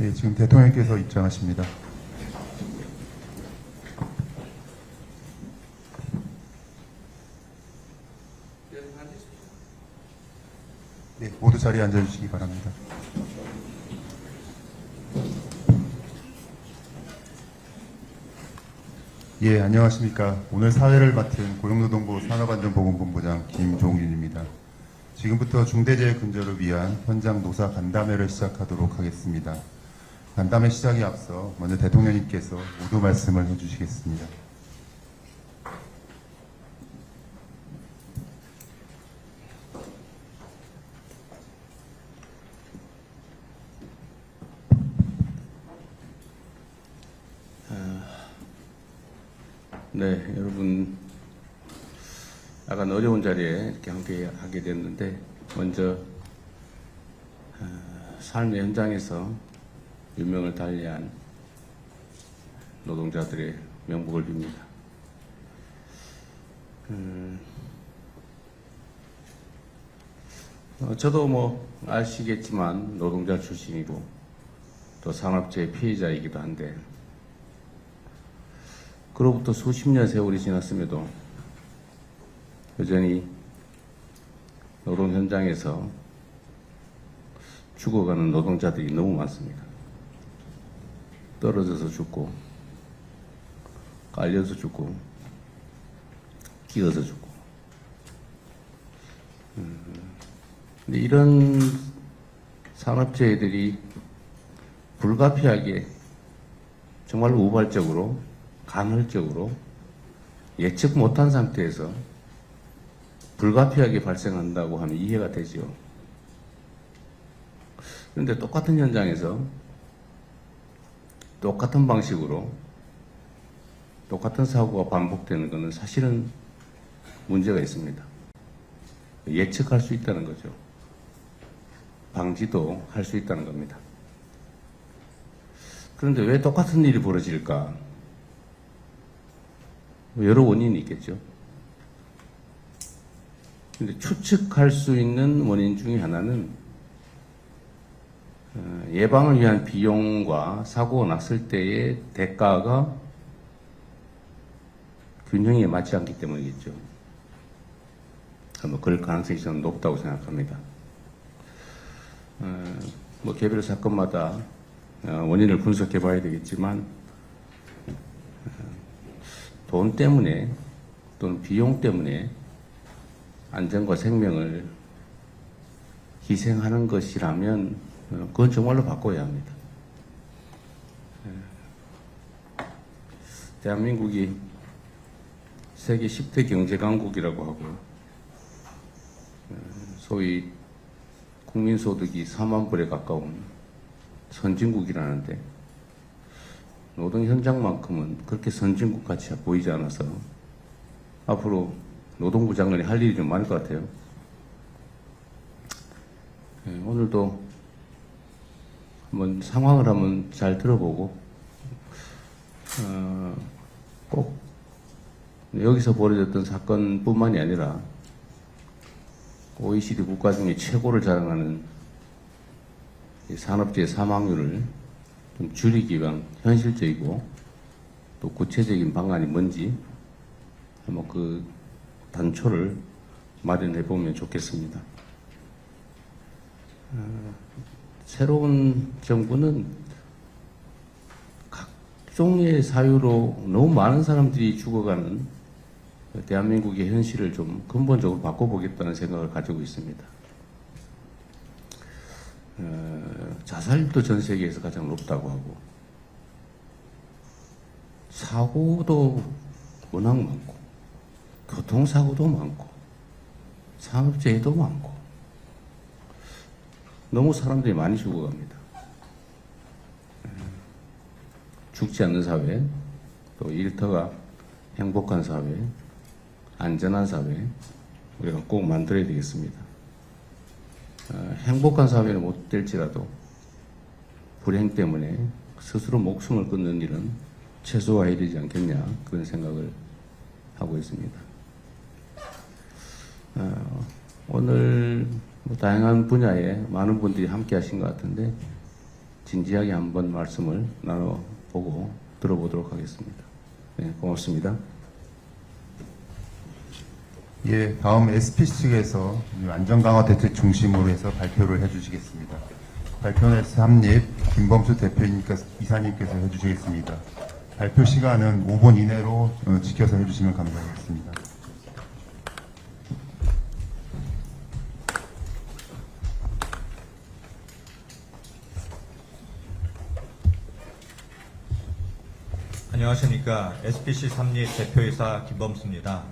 네, 지금 대통령께서 입장하십니다. 네, 모두 자리에 앉아주시기 바랍니다. 예, 안녕하십니까. 오늘 사회를 맡은 고용노동부 산업안전보건본부장 김종윤입니다. 지금부터 중대재해근절을 위한 현장 노사 간담회를 시작하도록 하겠습니다. 간담회 시작에 앞서 먼저 대통령님께서 모두 말씀을 해주시겠습니다. 네, 여러분, 약간 어려운 자리에 이렇게 함께 하게 됐는데, 먼저 삶의 현장에서 유명을 달리한 노동자들의 명복을 빕니다. 저도 뭐 아시겠지만 노동자 출신이고 또 산업재해 피해자이기도 한데, 그로부터 수십 년 세월이 지났음에도 여전히 노동 현장에서 죽어가는 노동자들이 너무 많습니다. 떨어져서 죽고, 깔려서 죽고, 끼어서 죽고. 근데 이런 산업재해들이 불가피하게 정말 우발적으로 간헐적으로 예측 못한 상태에서 불가피하게 발생한다고 하면 이해가 되죠. 그런데 똑같은 현장에서 똑같은 방식으로 똑같은 사고가 반복되는 것은 사실은 문제가 있습니다. 예측할 수 있다는 거죠. 방지도 할 수 있다는 겁니다. 그런데 왜 똑같은 일이 벌어질까? 여러 원인이 있겠죠. 근데 추측할 수 있는 원인 중에 하나는 예방을 위한 비용과 사고가 났을 때의 대가가 균형에 맞지 않기 때문이겠죠. 그럴 가능성이 저는 높다고 생각합니다. 뭐 개별 사건마다 원인을 분석해 봐야 되겠지만, 돈 때문에 또는 비용 때문에 안전과 생명을 희생하는 것이라면 그건 정말로 바꿔야 합니다. 대한민국이 세계 10대 경제강국이라고 하고 소위 국민소득이 4만 불에 가까운 선진국이라는데, 노동 현장만큼은 그렇게 선진국 같이 보이지 않아서 앞으로 노동부 장관이 할 일이 좀 많을 것 같아요. 오늘도 한번 상황을 한번 잘 들어보고 꼭 여기서 벌어졌던 사건뿐만이 아니라 OECD 국가 중에 최고를 자랑하는 산업재해 사망률을 좀 줄이기 위한 현실적이고 또 구체적인 방안이 뭔지 한번 그 단초를 마련해 보면 좋겠습니다. 새로운 정부는 각종의 사유로 너무 많은 사람들이 죽어가는 대한민국의 현실을 좀 근본적으로 바꿔보겠다는 생각을 가지고 있습니다. 자살률도 전 세계에서 가장 높다고 하고, 사고도 워낙 많고, 교통사고도 많고, 산업재해도 많고, 너무 사람들이 많이 죽어갑니다. 죽지 않는 사회, 또 일터가 행복한 사회, 안전한 사회, 우리가 꼭 만들어야 되겠습니다. 행복한 사회는 못 될지라도 불행 때문에 스스로 목숨을 끊는 일은 최소화해야 되지 않겠냐, 그런 생각을 하고 있습니다. 오늘 다양한 분야에 많은 분들이 함께 하신 것 같은데, 진지하게 한번 말씀을 나눠보고 들어보도록 하겠습니다. 네, 고맙습니다. 예, 다음 SP 측에서 안전강화 대책 중심으로 해서 발표를 해주시겠습니다. 발표는 삼립 김범수 이사님께서 해주시겠습니다. 발표 시간은 5분 이내로 지켜서 해주시면 감사하겠습니다. 안녕하십니까. SPC 삼립 대표이사 김범수입니다.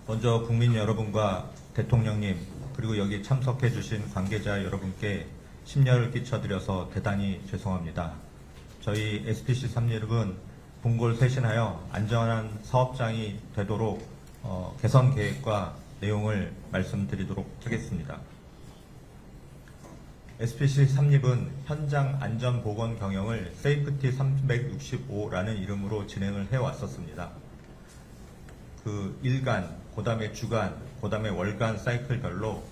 먼저 국민 여러분과 대통령님 그리고 여기 참석해 주신 관계자 여러분께 심려를 끼쳐드려서 대단히 죄송합니다. 저희 SPC 삼립은 분골 쇄신하여 안전한 사업장이 되도록 개선 계획과 내용을 말씀드리도록 하겠습니다. SPC 삼립은 현장 안전 보건 경영을 세이프티 365라는 이름으로 진행을 해왔었습니다. 그 일간, 그 다음에 주간, 그 다음에 월간 사이클별로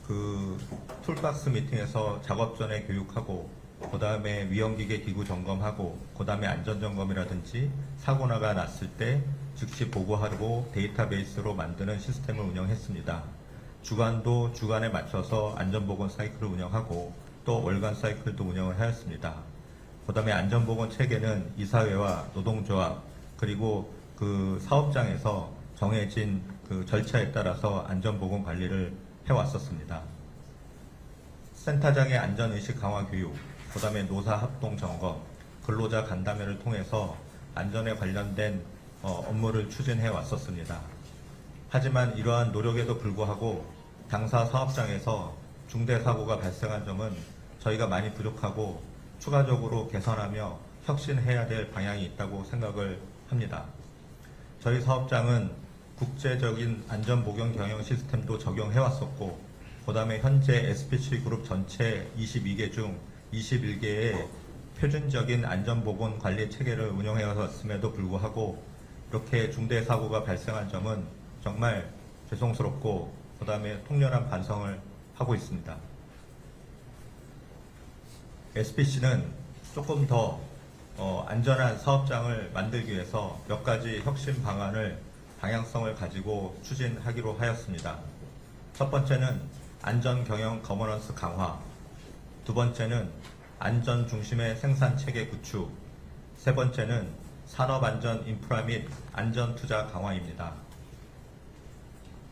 그 툴박스 미팅에서 작업 전에 교육하고, 그 다음에 위험기계 기구 점검하고, 그 다음에 안전점검이라든지 사고나가 났을 때 즉시 보고하고 데이터베이스로 만드는 시스템을 운영했습니다. 주간도 주간에 맞춰서 안전보건 사이클을 운영하고 또 월간 사이클도 운영을 하였습니다. 그 다음에 안전보건 체계는 이사회와 노동조합 그리고 그 사업장에서 정해진 그 절차에 따라서 안전보건 관리를 해왔었습니다. 센터장의 안전의식 강화 교육, 그 다음에 노사 합동 점검, 근로자 간담회를 통해서 안전에 관련된 업무를 추진해 왔었습니다. 하지만 이러한 노력에도 불구하고 당사 사업장에서 중대 사고가 발생한 점은 저희가 많이 부족하고 추가적으로 개선하며 혁신해야 될 방향이 있다고 생각을 합니다. 저희 사업장은 국제적인 안전보건 경영 시스템도 적용해 왔었고, 그 다음에 현재 SPC 그룹 전체 22개 중 21개의 표준적인 안전보건 관리 체계를 운영해 왔음에도 불구하고 이렇게 중대 사고가 발생한 점은 정말 죄송스럽고 그 다음에 통렬한 반성을 하고 있습니다. SPC는 조금 더 안전한 사업장을 만들기 위해서 몇 가지 혁신 방안을 방향성을 가지고 추진하기로 하였습니다. 첫 번째는 안전 경영 거버넌스 강화, 두 번째는 안전 중심의 생산 체계 구축, 세 번째는 산업 안전 인프라 및 안전 투자 강화입니다.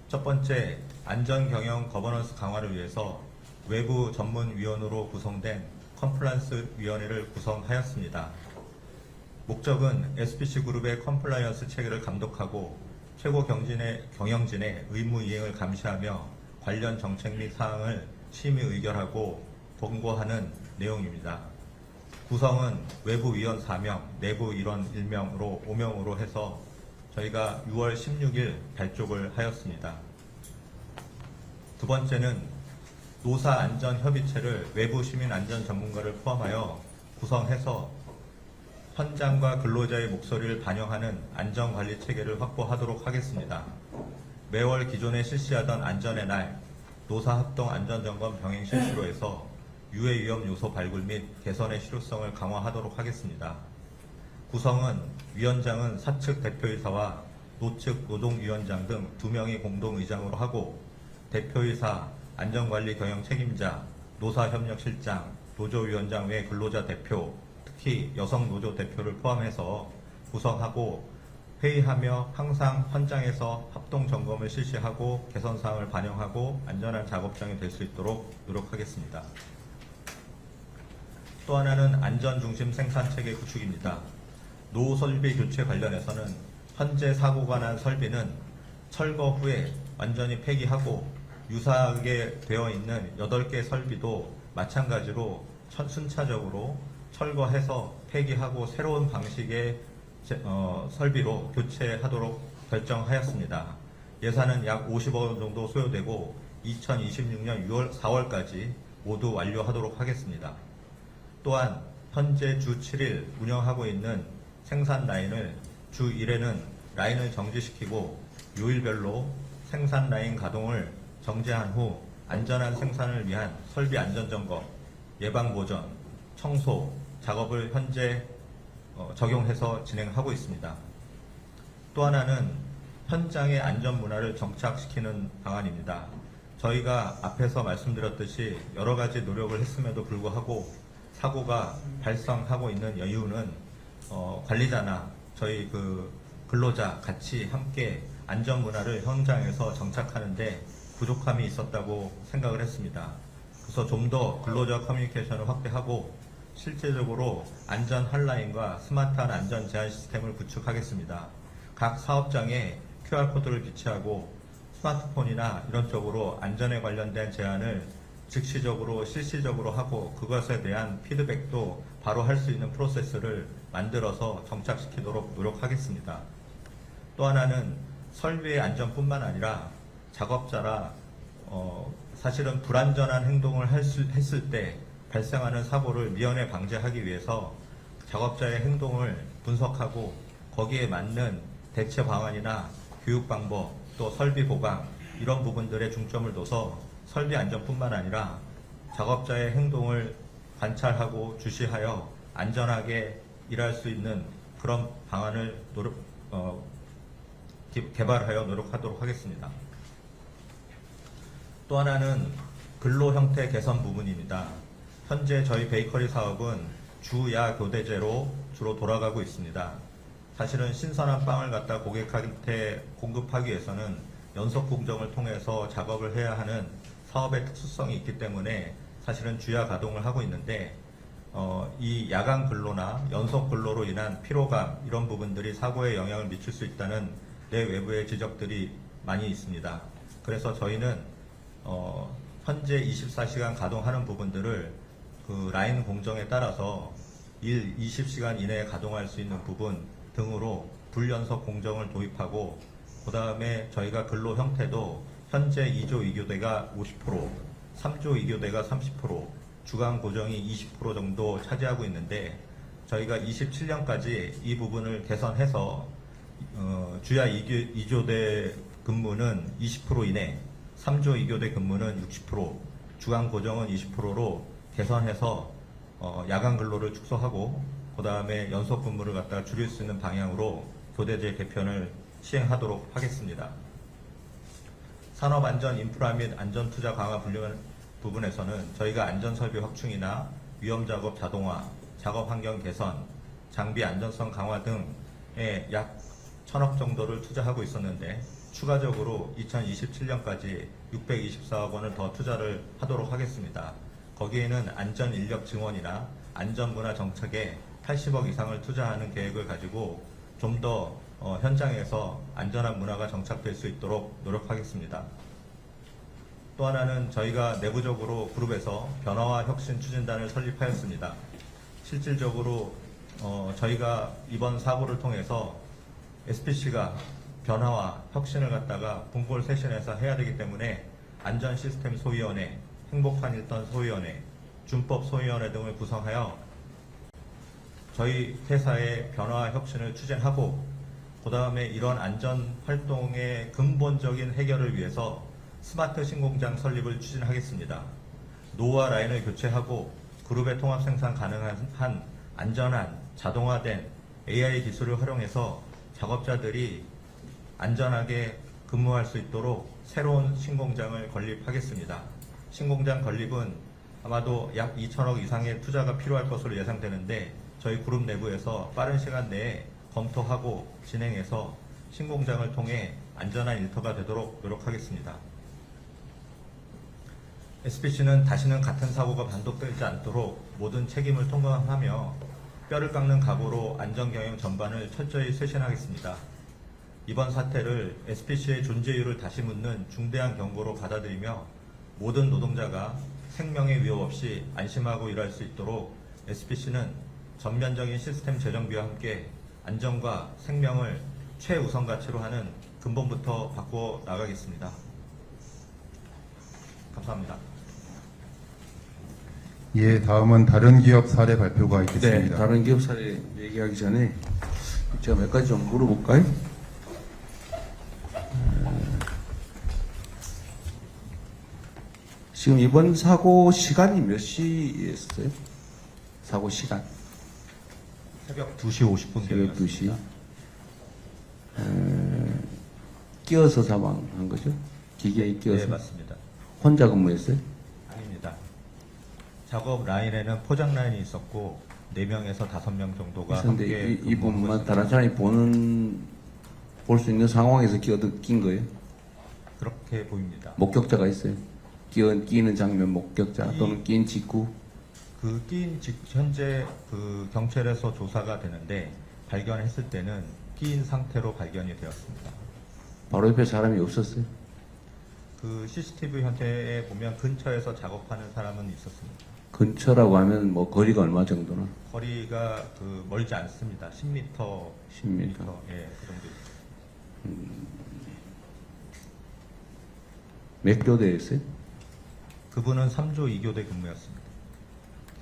첫 번째, 안전 경영 거버넌스 강화를 위해서 외부 전문위원으로 구성된 컴플라이언스 위원회를 구성하였습니다. 목적은 SPC 그룹의 컴플라이언스 체계를 감독하고 최고 경영진의 의무 이행을 감시하며 관련 정책 및 사항을 심의 의결하고 권고하는 내용입니다. 구성은 외부 위원 4명, 내부 일원 1명으로 5명으로 해서 저희가 6월 16일 발족을 하였습니다. 두 번째는 노사안전협의체를 외부 시민안전 전문가를 포함하여 구성해서 현장과 근로자의 목소리를 반영하는 안전관리 체계를 확보하도록 하겠습니다. 매월 기존에 실시하던 안전의 날, 노사합동 안전점검 병행 실시로 해서 유해 위험 요소 발굴 및 개선의 실효성을 강화하도록 하겠습니다. 구성은 위원장은 사측 대표이사와 노측 노동위원장 등 2명이 공동의장으로 하고 대표이사, 안전관리 경영 책임자, 노사협력실장, 노조위원장 외 근로자 대표, 특히 여성 노조 대표를 포함해서 구성하고 회의하며 항상 현장에서 합동 점검을 실시하고 개선 사항을 반영하고 안전한 작업장이 될 수 있도록 노력하겠습니다. 또 하나는 안전 중심 생산 체계 구축입니다. 노후 설비 교체 관련해서는 현재 사고가 난 설비는 철거 후에 완전히 폐기하고 유사하게 되어 있는 8개 설비도 마찬가지로 순차적으로 철거해서 폐기하고 새로운 방식의 설비로 교체하도록 결정하였습니다. 예산은 약 50억 원 정도 소요되고 2026년 4월까지 모두 완료하도록 하겠습니다. 또한 현재 주 7일 운영하고 있는 생산 라인을 주 1회는 라인을 정지시키고 요일별로 생산 라인 가동을 정지한 후 안전한 생산을 위한 설비 안전점검, 예방보전, 청소, 작업을 현재 적용해서 진행하고 있습니다. 또 하나는 현장의 안전 문화를 정착시키는 방안입니다. 저희가 앞에서 말씀드렸듯이 여러 가지 노력을 했음에도 불구하고 사고가 발생하고 있는 이유는 관리자나 저희 근로자 같이 함께 안전 문화를 현장에서 정착하는데 부족함이 있었다고 생각을 했습니다. 그래서 좀 더 근로자 커뮤니케이션을 확대하고 실제적으로 안전 핫라인과 스마트한 안전 제한 시스템을 구축하겠습니다. 각 사업장에 QR코드를 비치하고 스마트폰이나 이런 쪽으로 안전에 관련된 제안을 즉시적으로 실시적으로 하고 그것에 대한 피드백도 바로 할 수 있는 프로세스를 만들어서 정착시키도록 노력하겠습니다. 또 하나는 설비의 안전뿐만 아니라 작업자라 사실은 불안전한 행동을 했을 때 발생하는 사고를 미연에 방지하기 위해서 작업자의 행동을 분석하고 거기에 맞는 대체 방안이나 교육 방법 또 설비 보강 이런 부분들에 중점을 둬서 설비 안전뿐만 아니라 작업자의 행동을 관찰하고 주시하여 안전하게 일할 수 있는 그런 방안을 개발하여 노력하도록 하겠습니다. 또 하나는 근로 형태 개선 부분입니다. 현재 저희 베이커리 사업은 주야 교대제로 주로 돌아가고 있습니다. 사실은 신선한 빵을 갖다 고객한테 공급하기 위해서는 연속 공정을 통해서 작업을 해야 하는 사업의 특수성이 있기 때문에 사실은 주야 가동을 하고 있는데 이 야간 근로나 연속 근로로 인한 피로감 이런 부분들이 사고에 영향을 미칠 수 있다는 내외부의 지적들이 많이 있습니다. 그래서 저희는 현재 24시간 가동하는 부분들을 그 라인 공정에 따라서 일 20시간 이내에 가동할 수 있는 부분 등으로 불연속 공정을 도입하고 그 다음에 저희가 근로 형태도 현재 2조 2교대가 50%, 3조 2교대가 30%, 주간 고정이 20% 정도 차지하고 있는데 저희가 27년까지 이 부분을 개선해서 주야 2교대 근무는 20% 이내, 3조 2교대 근무는 60%, 주간 고정은 20%로 개선해서 야간 근로를 축소하고 그 다음에 연속 근무를 갖다가 줄일 수 있는 방향으로 교대제 개편을 시행하도록 하겠습니다. 산업안전 인프라 및 안전투자 강화 부분에서는 저희가 안전설비 확충이나 위험작업 자동화, 작업 환경 개선, 장비 안전성 강화 등에 약 1,000억 정도를 투자하고 있었는데 추가적으로 2027년까지 624억 원을 더 투자를 하도록 하겠습니다. 거기에는 안전인력 증원이나 안전문화 정착에 80억 이상을 투자하는 계획을 가지고 좀 더 현장에서 안전한 문화가 정착될 수 있도록 노력하겠습니다. 또 하나는 저희가 내부적으로 그룹에서 변화와 혁신 추진단을 설립하였습니다. 실질적으로 저희가 이번 사고를 통해서 SPC가 변화와 혁신을 갖다가 분골 세션에서 해야 되기 때문에 안전시스템 소위원회, 행복한 일선 소위원회, 준법 소위원회 등을 구성하여 저희 회사의 변화와 혁신을 추진하고 그 다음에 이런 안전 활동의 근본적인 해결을 위해서 스마트 신공장 설립을 추진하겠습니다. 노후화 라인을 교체하고 그룹의 통합 생산 가능한 안전한 자동화된 AI 기술을 활용해서 작업자들이 안전하게 근무할 수 있도록 새로운 신공장을 건립하겠습니다. 신공장 건립은 아마도 약 2천억 이상의 투자가 필요할 것으로 예상되는데 저희 그룹 내부에서 빠른 시간 내에 검토하고 진행해서 신공장을 통해 안전한 일터가 되도록 노력하겠습니다. SPC는 다시는 같은 사고가 반복되지 않도록 모든 책임을 통감하며 뼈를 깎는 각오로 안전경영 전반을 철저히 쇄신하겠습니다. 이번 사태를 SPC의 존재 이유를 다시 묻는 중대한 경고로 받아들이며 모든 노동자가 생명의 위협 없이 안심하고 일할 수 있도록 SPC는 전면적인 시스템 재정비와 함께 안전과 생명을 최우선 가치로 하는 근본부터 바꾸어 나가겠습니다. 감사합니다. 예, 다음은 다른 기업 사례 발표가 네, 있겠습니다. 다른 기업 사례 얘기하기 전에 제가 몇 가지 좀 물어볼까요? 지금 이번 사고 시간이 몇 시였어요? 사고 시간? 새벽 2시 50분 새벽 2시. 경이었습니다. 끼어서 사망한 거죠? 기계에 끼어서. 네, 맞습니다. 혼자 근무했어요? 아닙니다. 작업 라인에는 포장 라인이 있었고 4명에서 5명 정도가 그런데 함께 이 부분만 다른 사람이 볼 수 있는 상황에서 낀 거예요? 그렇게 보입니다. 목격자가 있어요? 끼는 장면 목격자 또는 낀 직후? 그 끼인 현재 그 경찰에서 조사가 되는데 발견했을 때는 끼인 상태로 발견이 되었습니다. 바로 옆에 사람이 없었어요? 그 CCTV 현재에 보면 근처에서 작업하는 사람은 있었습니다. 근처라고 하면 뭐 거리가 얼마 정도나? 거리가 그 멀지 않습니다. 10m, 10m. 예, 그 정도 있습니다. 몇 교대였어요? 그분은 3조 2교대 근무였습니다.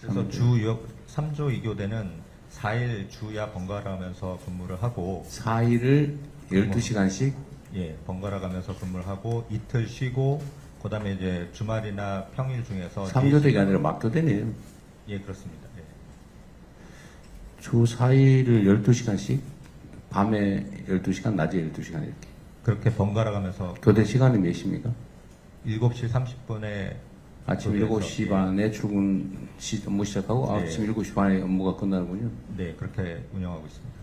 그래서 3조 2교대는 4일 주야 번갈아 가면서 근무를 하고 4일을 12시간씩? 예, 번갈아 가면서 근무를 하고 이틀 쉬고 그다음에 이제 주말이나 평일 중에서 3교대가 아니라 막교대네요. 예, 그렇습니다. 예. 주 4일을 12시간씩? 밤에 12시간, 낮에 12시간 이렇게. 그렇게 번갈아 가면서 교대 시간이 몇 시입니까? 7시 30분에 아침 교대에서, 7시 예. 반에 출근 업무 시작하고 네. 아침 7시 반에 업무가 끝나는군요. 네, 그렇게 운영하고 있습니다.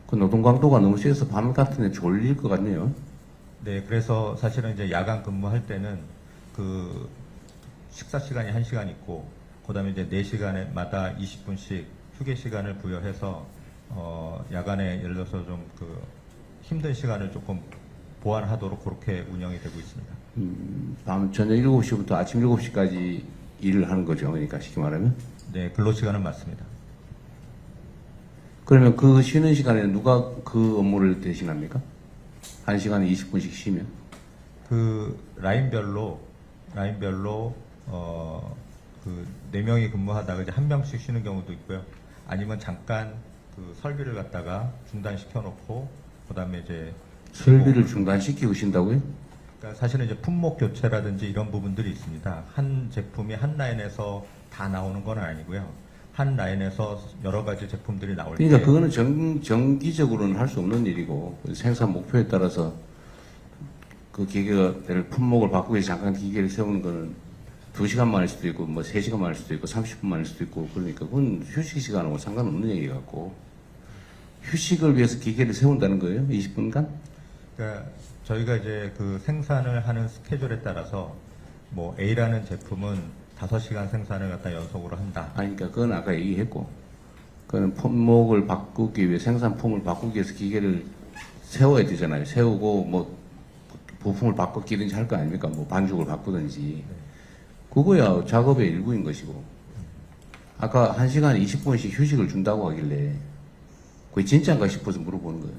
그 노동 강도가 너무 세서 밤 같은 데 졸릴 것 같네요. 네, 그래서 사실은 이제 야간 근무할 때는 그 식사 시간이 1시간 있고 그다음에 이제 4시간마다 20분씩 휴게 시간을 부여해서 야간에 예를 들어서 좀 그 힘든 시간을 조금 보완하도록 그렇게 운영이 되고 있습니다. 밤 저녁 7시부터 아침 7시까지 일을 하는 거죠. 그러니까 쉽게 말하면. 네, 근로 시간은 맞습니다. 그러면 그 쉬는 시간에 누가 그 업무를 대신합니까? 1시간에 20분씩 쉬면. 그 라인별로 그 4명이 근무하다가 이제 1명씩 쉬는 경우도 있고요. 아니면 잠깐 그 설비를 갖다가 중단시켜 놓고 그다음에 이제 설비를 중단시키고 쉰다고요? 그러니까 사실은 이제 품목 교체라든지 이런 부분들이 있습니다. 한 제품이 한 라인에서 다 나오는 건 아니고요. 한 라인에서 여러 가지 제품들이 나올 때 그러니까 그거는 정기적으로는 할 수 없는 일이고 생산 목표에 따라서 그 기계가 품목을 바꾸기 위해서 잠깐 기계를 세우는 거는 2시간만 할 수도 있고 뭐 3시간만 할 수도 있고 30분만 할 수도 있고 그러니까 그건 휴식 시간하고 상관없는 얘기 같고 휴식을 위해서 기계를 세운다는 거예요? 20분간? 그러니까 저희가 이제 그 생산을 하는 스케줄에 따라서 뭐 A라는 제품은 5시간 생산을 갖다 연속으로 한다. 아니, 그러니까 그건 아까 얘기했고, 그거는 품목을 바꾸기 위해, 생산품을 바꾸기 위해서 기계를 세워야 되잖아요. 세우고, 뭐, 부품을 바꿔 끼든지 할 거 아닙니까? 뭐, 반죽을 바꾸든지. 그거야 작업의 일부인 것이고. 아까 1시간에 20분씩 휴식을 준다고 하길래, 그게 진짜인가 싶어서 물어보는 거예요.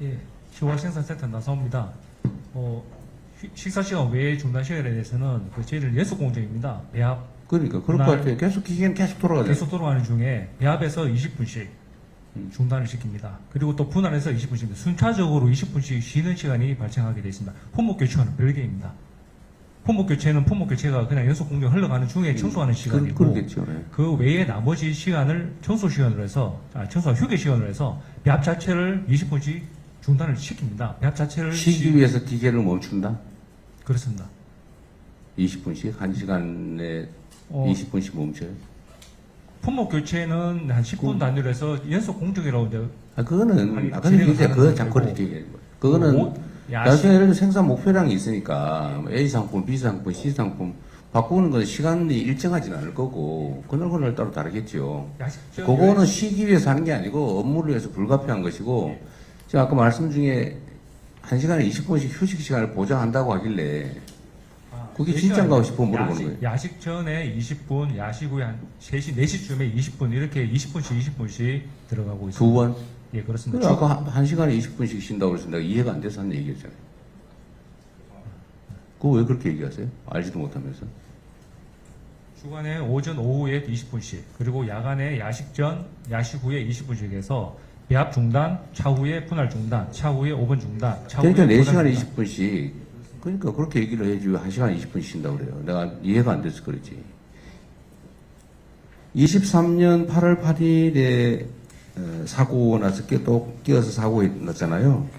예, 10월 생산센터 나사옵니다. 식사 시간 외에 중단 시간에 대해서는 그 저희들 연속 공정입니다. 배합 그러니까, 그럴 것 그날 같아요. 계속 기계는 계속 돌아가잖아요. 계속 돌아가는 중에 배합에서 20분씩 중단을 시킵니다. 그리고 또 분할해서 20분씩 순차적으로 20분씩 쉬는 시간이 발생하게 되어 있습니다. 품목 교체와는 별개입니다. 품목 교체는 품목 교체가 그냥 연속 공정 흘러가는 중에 청소하는 시간이고 그러겠죠. 네. 그 외에 나머지 시간을 청소 시간으로 해서 청소 휴게 시간으로 해서 배합 자체를 20분씩 중단을 시킵니다. 배합 자체를 쉬기 위해서 기계를 멈춘다? 그렇습니다. 20분씩? 1시간에 20분씩 멈춰요? 품목 교체는 한 10분 단위로 해서 연속 공정이라고 이제 아, 그거는, 아니, 아까 진행을 얘기했잖아요. 하는 그거 거고. 잠꼬리 얘기해. 그거는, 야식 나중에 예를 들어 생산 목표량이 있으니까, 뭐 A 상품, B 상품, C 상품, 바꾸는 건 시간이 일정하지는 않을 거고, 그날그날 따로 다르겠죠. 야식적 그거는 쉬기 위해서 하는 게 아니고, 업무를 위해서 불가피한 것이고, 제가 아까 말씀 중에 1시간에 20분씩 휴식 시간을 보장한다고 하길래, 그게 진짜인가 싶어 물어보는 거예요. 야식 전에 20분, 야식 후에 한 3시, 4시쯤에 20분 이렇게 20분씩 들어가고 있습니다. 두 번? 예, 그렇습니다. 그래, 아까 1시간에 20분씩 쉰다고 그래서 내가 이해가 안 돼서 한 얘기였잖아요. 그거 왜 그렇게 얘기하세요? 알지도 못하면서. 주간에 오전, 오후에 20분씩, 그리고 야간에 야식 전, 야식 후에 20분씩 해서 배합 중단, 차후에 분할 중단, 차후에 5분 중단, 차후에 그러니까 분할 4시간에 중단. 20분씩. 그러니까 그렇게 얘기를 해야지 왜 1시간에 20분씩 쉰다고 그래요. 내가 이해가 안 돼서 그렇지. 23년 8월 8일에 사고 나서 또 끼어서 사고 났잖아요.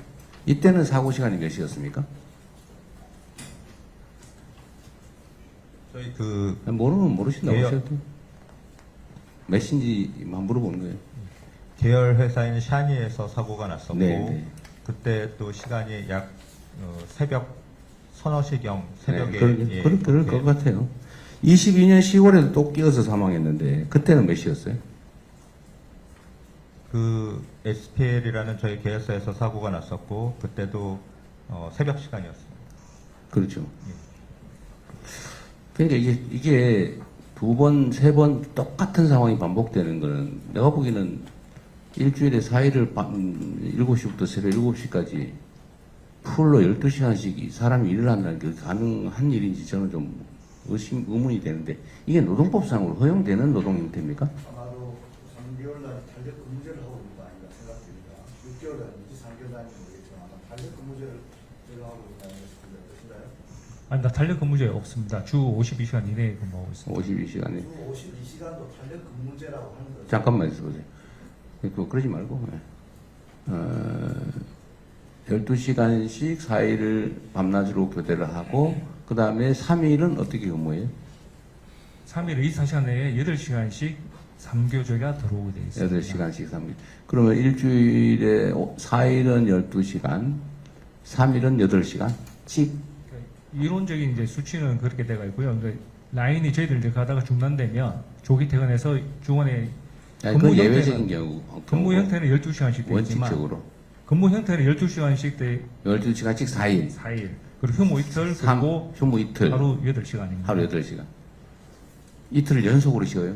이때는 사고 시간이 몇 시였습니까? 저희 모르면 모르신다고 예. 하셔도 몇 시인지만 물어보는 거예요. 계열 회사인 샤니에서 사고가 났었고 네. 그때 또 시간이 약 새벽 서너 시경 새벽에 예, 그럴 그렇게 것 같아요. 22년 10월에도 또 끼어서 사망했는데 그때는 몇 시였어요? 그 SPL이라는 저희 계열사에서 사고가 났었고 그때도 새벽 시간이었습니다. 그렇죠. 그러니까 이게 두 번, 세 번 똑같은 상황이 반복되는 거는 내가 보기에는 일주일에 4일을 밤 7시부터 새벽 7시까지 풀로 12시간씩 사람이 일을 한다는 게 가능한 일인지 저는 좀 의문이 되는데 이게 노동법상으로 허용되는 노동 형태입니까? 아마도 3개월 단위 탄력 근무제를 하고 있는 거 아닌가 생각됩니다. 6개월 단위인지 3개월 단위인지 모르겠지만 아마 탄력 근무제를 적용하고 있는 거 아닌가 싶은데 어떠신가요? 아니, 나 탄력 근무제 없습니다. 주 52시간 이내에 근무하고 있습니다. 52시간에. 주 52시간도 탄력 근무제라고 하는 거죠. 잠깐만 있어보세요. 그러지 말고. 12시간씩 4일을 밤낮으로 교대를 하고 그 다음에 3일은 어떻게 근무해요? 3일 24시간 내에 8시간씩 3교제가 들어오게 되어 있습니다. 8시간씩 3일. 그러면 일주일에 4일은 12시간, 3일은 8시간씩. 이론적인 이제 수치는 그렇게 돼가 있고요. 근데 라인이 저희들 이제 가다가 중단되면 조기 퇴근해서 중원에 아니, 그건 예외적인 경우. 근무 형태는 12시간씩 되어 있지만 원칙적으로. 근무 형태는 12시간씩 돼 12시간씩 4일. 4일. 그리고 휴무 이틀 그리고 휴무 이틀. 하루 8시간입니다. 하루 8시간. 이틀을 연속으로 쉬어요?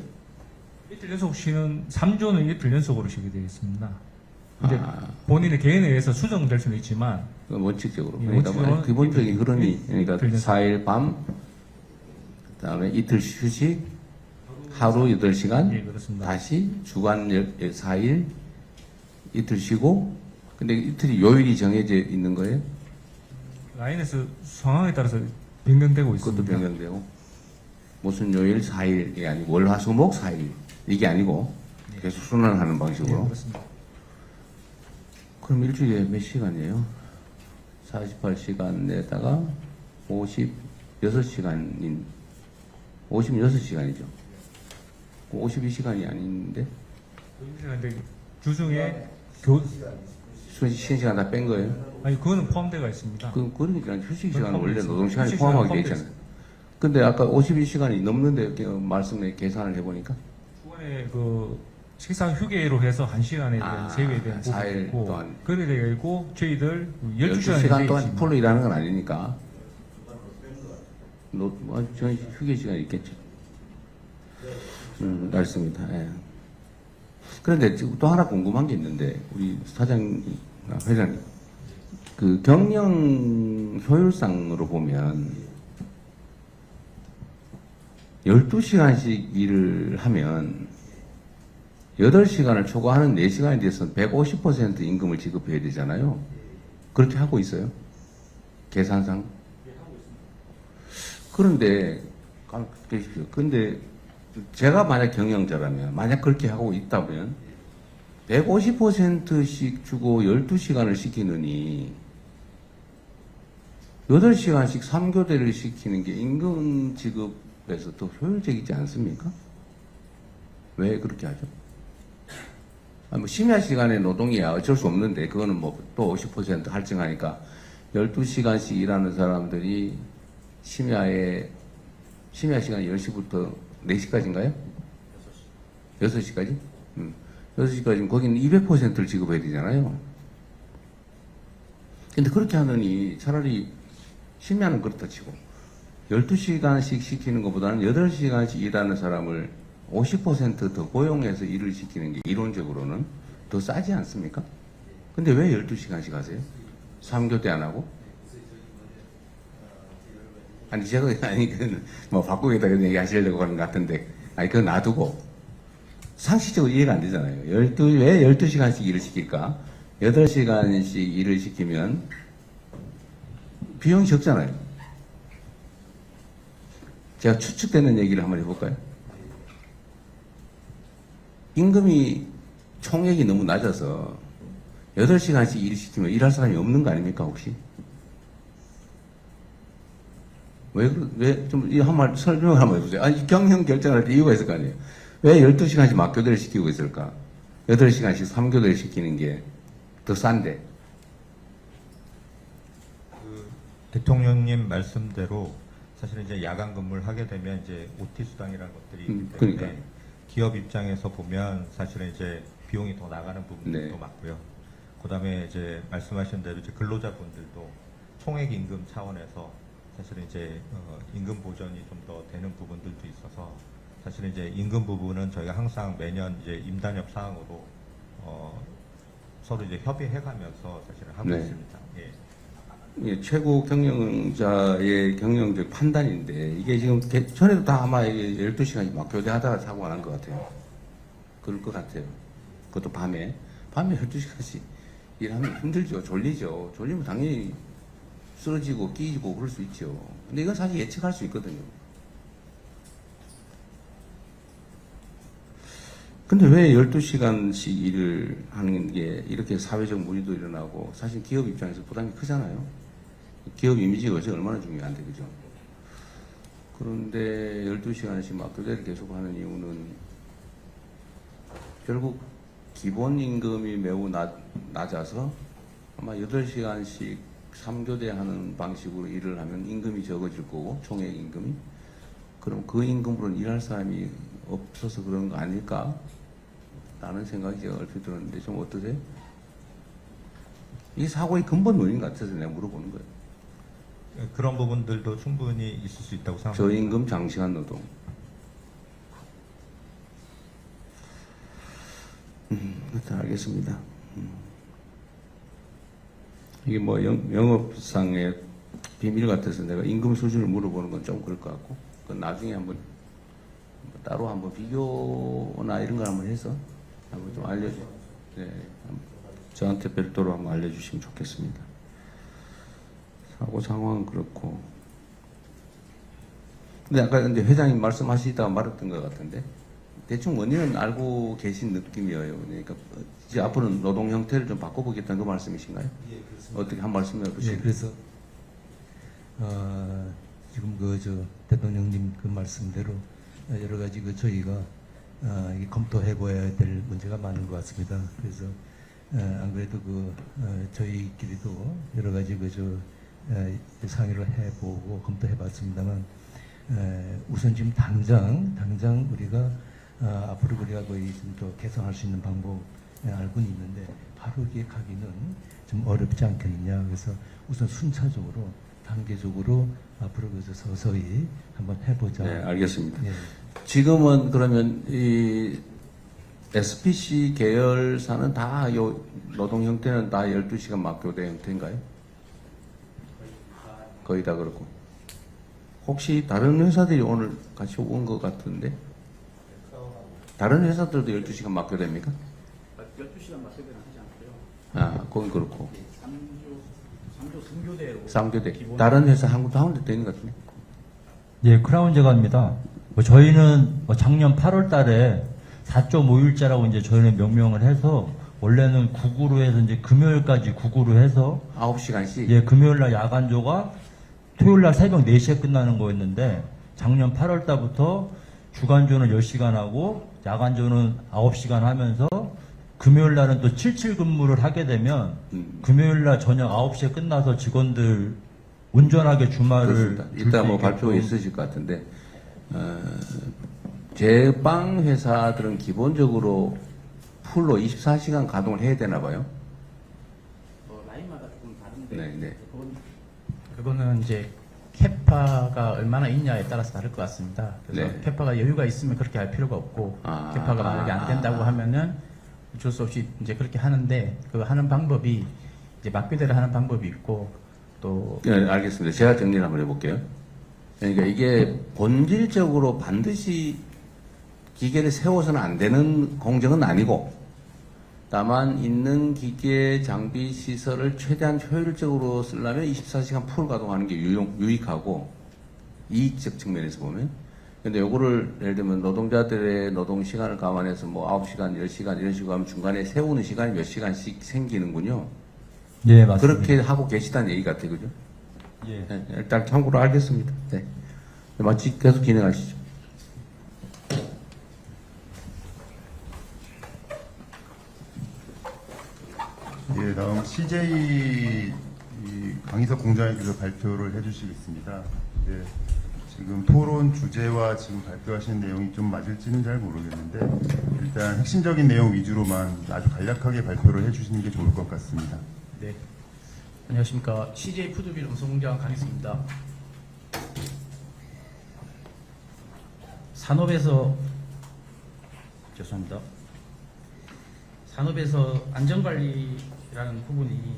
이틀 연속 쉬는 3조는 이틀 연속으로 쉬게 되어 있습니다. 근데 아. 본인의 개인에 의해서 수정될 수는 있지만 그건 원칙적으로. 예, 그러니까 원칙적으로는 뭐 기본적인 이틀, 흐름이, 그러니까 이틀 연속. 4일 밤, 그 다음에 이틀 휴식, 하루 8시간, 예, 그렇습니다. 다시 주간 4일, 이틀 쉬고, 근데 이틀이 요일이 정해져 있는 거예요? 라인에서 상황에 따라서 변경되고 그것도 있습니다. 변경되고. 무슨 요일 4일이 아니고, 월, 화, 수, 목 4일. 이게 아니고, 계속 순환하는 예, 방식으로. 그렇습니다. 그럼 일주일에 몇 시간이에요? 48시간에다가 56시간인, 56시간이죠. 52시간이 아닌데? 근데 주중에 쉬는 시간 다 뺀 거예요? 아니 그거는 포함되어 있습니다. 그러니까 휴식 시간은 포함돼 원래 있습니다. 노동시간에 휴식 포함하게 시간은 돼 있잖아요. 근데 아까 52시간이 넘는데 이렇게 말씀에 계산을 해보니까 주간에 그 식사 휴게로 해서 1시간에 대한 제외된 4일 부분이 있고 동안. 그래 되어 있고 저희들 12시간 12시간 동안 풀로 일하는 건 아니니까 저 휴게 시간이 있겠죠. 알겠습니다. 예. 그런데 지금 또 하나 궁금한 게 있는데 우리 회장님 그 경영 효율상으로 보면 12시간씩 일을 하면 8시간을 초과하는 4시간에 대해서는 150% 임금을 지급해야 되잖아요. 그렇게 하고 있어요? 계산상? 그런데, 계십시오. 근데, 제가 만약 경영자라면, 만약 그렇게 하고 있다면, 150%씩 주고 12시간을 시키느니, 8시간씩 3교대를 시키는 게 임금 지급에서 더 효율적이지 않습니까? 왜 그렇게 하죠? 뭐 심야 시간에 노동이야 어쩔 수 없는데 그거는 뭐 또 50% 할증하니까 12시간씩 일하는 사람들이 심야 시간이 10시부터 4시까지인가요? 6시까지? 6시까지면 거기는 200%를 지급해야 되잖아요. 근데 그렇게 하느니 차라리 심야는 그렇다 치고 12시간씩 시키는 것보다는 8시간씩 일하는 사람을 50% 고용해서 일을 시키는 게 이론적으로는 더 싸지 않습니까? 근데 왜 12시간씩 하세요? 3교대 안 하고? 아니, 제가, 뭐, 바꾸겠다 그런 얘기 하시려고 하는 것 같은데, 아니, 그거 놔두고, 상식적으로 이해가 안 되잖아요. 왜 12시간씩 일을 시킬까? 8시간씩 일을 시키면, 비용이 적잖아요. 제가 추측되는 얘기를 한번 해볼까요? 임금이 총액이 너무 낮아서 8시간씩 일 시키면 일할 사람이 없는 거 아닙니까, 혹시? 좀, 한 말, 설명을 한번 해주세요. 아니, 경영 결정할 때 이유가 있을 거 아니에요. 왜 12시간씩 막교대를 시키고 있을까? 8시간씩 3교대를 시키는 게 더 싼데. 대통령님 말씀대로 사실은 이제 야간 근무를 하게 되면 이제 OT 수당이라는 것들이 있기 때문에 그러니까. 기업 입장에서 보면 사실은 이제 비용이 더 나가는 부분도 네. 많고요. 그다음에 이제 말씀하신 대로 이제 근로자분들도 총액 임금 차원에서 사실은 이제 임금 보전이 좀 더 되는 부분들도 있어서 사실은 이제 임금 부분은 저희가 항상 매년 이제 임단협 사항으로 서로 이제 협의해가면서 사실은 하고 네. 있습니다. 예. 예, 최고 경영자의 경영적 판단인데, 이게 지금 전에도 다 아마 12시간이 막 교대하다가 사고가 난 것 같아요. 그럴 것 같아요. 그것도 밤에 12시간씩 일하면 힘들죠. 졸리죠. 졸리면 당연히 쓰러지고 끼지고 그럴 수 있죠. 근데 이건 사실 예측할 수 있거든요. 근데 왜 12시간씩 일을 하는 게 이렇게 사회적 문의도 일어나고, 사실 기업 입장에서 부담이 크잖아요. 기업 이미지가 요새 얼마나 중요한데, 그죠? 그런데 12시간씩 막 교대를 계속 하는 이유는 결국 기본 임금이 매우 낮아서 아마 8시간씩 3교대 하는 방식으로 일을 하면 임금이 적어질 거고, 총액 임금이. 그럼 그 임금으로는 일할 사람이 없어서 그런 거 아닐까? 라는 생각이 제가 얼핏 들었는데, 좀 어떠세요? 이 사고의 근본 원인 같아서 내가 물어보는 거예요. 그런 부분들도 충분히 있을 수 있다고 생각합니다. 저임금 장시간 노동. 일단 알겠습니다. 이게 뭐 영업상의 비밀 같아서 내가 임금 수준을 물어보는 건 좀 그럴 것 같고, 그건 나중에 한번 따로 한번 비교나 이런 걸 한번 해서 한번 좀 네, 저한테 별도로 한번 알려주시면 좋겠습니다. 사고 상황은 그렇고. 근데 아까 근데 회장님 말씀하시다가 말았던 것 같은데, 대충 원인은 알고 계신 느낌이에요. 그러니까 이제 앞으로는 노동 형태를 좀 바꿔보겠다는 그 말씀이신가요? 예, 그렇습니다. 어떻게 한 말씀 해보시죠. 예, 그래서 지금 대통령님 그 말씀대로 여러 가지 저희가 이게 검토해봐야 될 문제가 많은 것 같습니다. 그래서 안 그래도 저희끼리도 여러 가지 상의를 해보고 검토해봤습니다만, 우선 지금 당장 우리가 앞으로 우리가 거의 좀 더 개선할 수 있는 방법 알고는 있는데 바로 기획하기는 좀 어렵지 않겠느냐. 그래서 우선 순차적으로 단계적으로 앞으로 서서히 한번 해보자. 네, 알겠습니다. 예. 지금은 그러면 이 SPC 계열사는 다 요 노동 형태는 다 12시간 막교대 형태인가요? 거의 다 그렇고. 혹시 다른 회사들이 오늘 같이 온 것 같은데? 다른 회사들도 12시간 막교대입니까? 12시간 맞게는 하지 않고요. 아, 그건 그렇고. 3조 3교대로 3교대. 다른 회사 한국도 하는 데도 있는 것 같은데? 예, 크라운 제과입니다. 저희는 작년 8월 달에 4.5일자라고 이제 저희는 명명을 해서, 원래는 국으로 해서 이제 금요일까지 국으로 해서 9시간씩? 예, 금요일 날 야간조가 토요일 날 새벽 4시에 끝나는 거였는데, 작년 8월 달부터 주간조는 10시간 하고 야간조는 9시간 하면서, 금요일 날은 또 77 근무를 하게 되면 금요일 날 저녁 9시에 끝나서 직원들 온전하게 주말을 그렇습니다. 이따 뭐 발표 있으실 것 같은데, 제빵 회사들은 기본적으로 풀로 24시간 가동을 해야 되나 봐요. 라인마다 조금 다른데 네, 네. 그거는 이제 캐파가 얼마나 있냐에 따라서 다를 것 같습니다. 그래서 네. 캐파가 여유가 있으면 그렇게 할 필요가 없고, 캐파가 만약에 안 된다고 하면은 어쩔 수 없이 이제 그렇게 하는데, 그 하는 방법이 이제 막교대를 하는 방법이 있고, 또 네, 알겠습니다. 제가 정리를 한번 해볼게요. 그러니까 이게 본질적으로 반드시 기계를 세워서는 안 되는 공정은 아니고, 다만 있는 기계, 장비, 시설을 최대한 효율적으로 쓰려면 24시간 풀 가동하는 게 유익하고, 이익적 측면에서 보면 근데 요거를 예를 들면 노동자들의 노동 시간을 감안해서 뭐 9시간, 10시간 이런 식으로 하면 중간에 세우는 시간이 몇 시간씩 생기는군요. 예, 맞습니다. 그렇게 하고 계시다는 얘기 같아요. 그죠? 예. 네, 일단 참고로 하겠습니다. 네. 마치 계속 진행하시죠. 예, 다음 CJ 강희석 공장에서 발표를 해주시겠습니다. 예, 지금 토론 주제와 지금 발표하시는 내용이 좀 맞을지는 잘 모르겠는데 일단 핵심적인 내용 위주로만 아주 간략하게 발표를 해주시는 게 좋을 것 같습니다. 네. 안녕하십니까. CJ 푸드빌 음성공장 강희수입니다. 산업에서 안전관리라는 부분이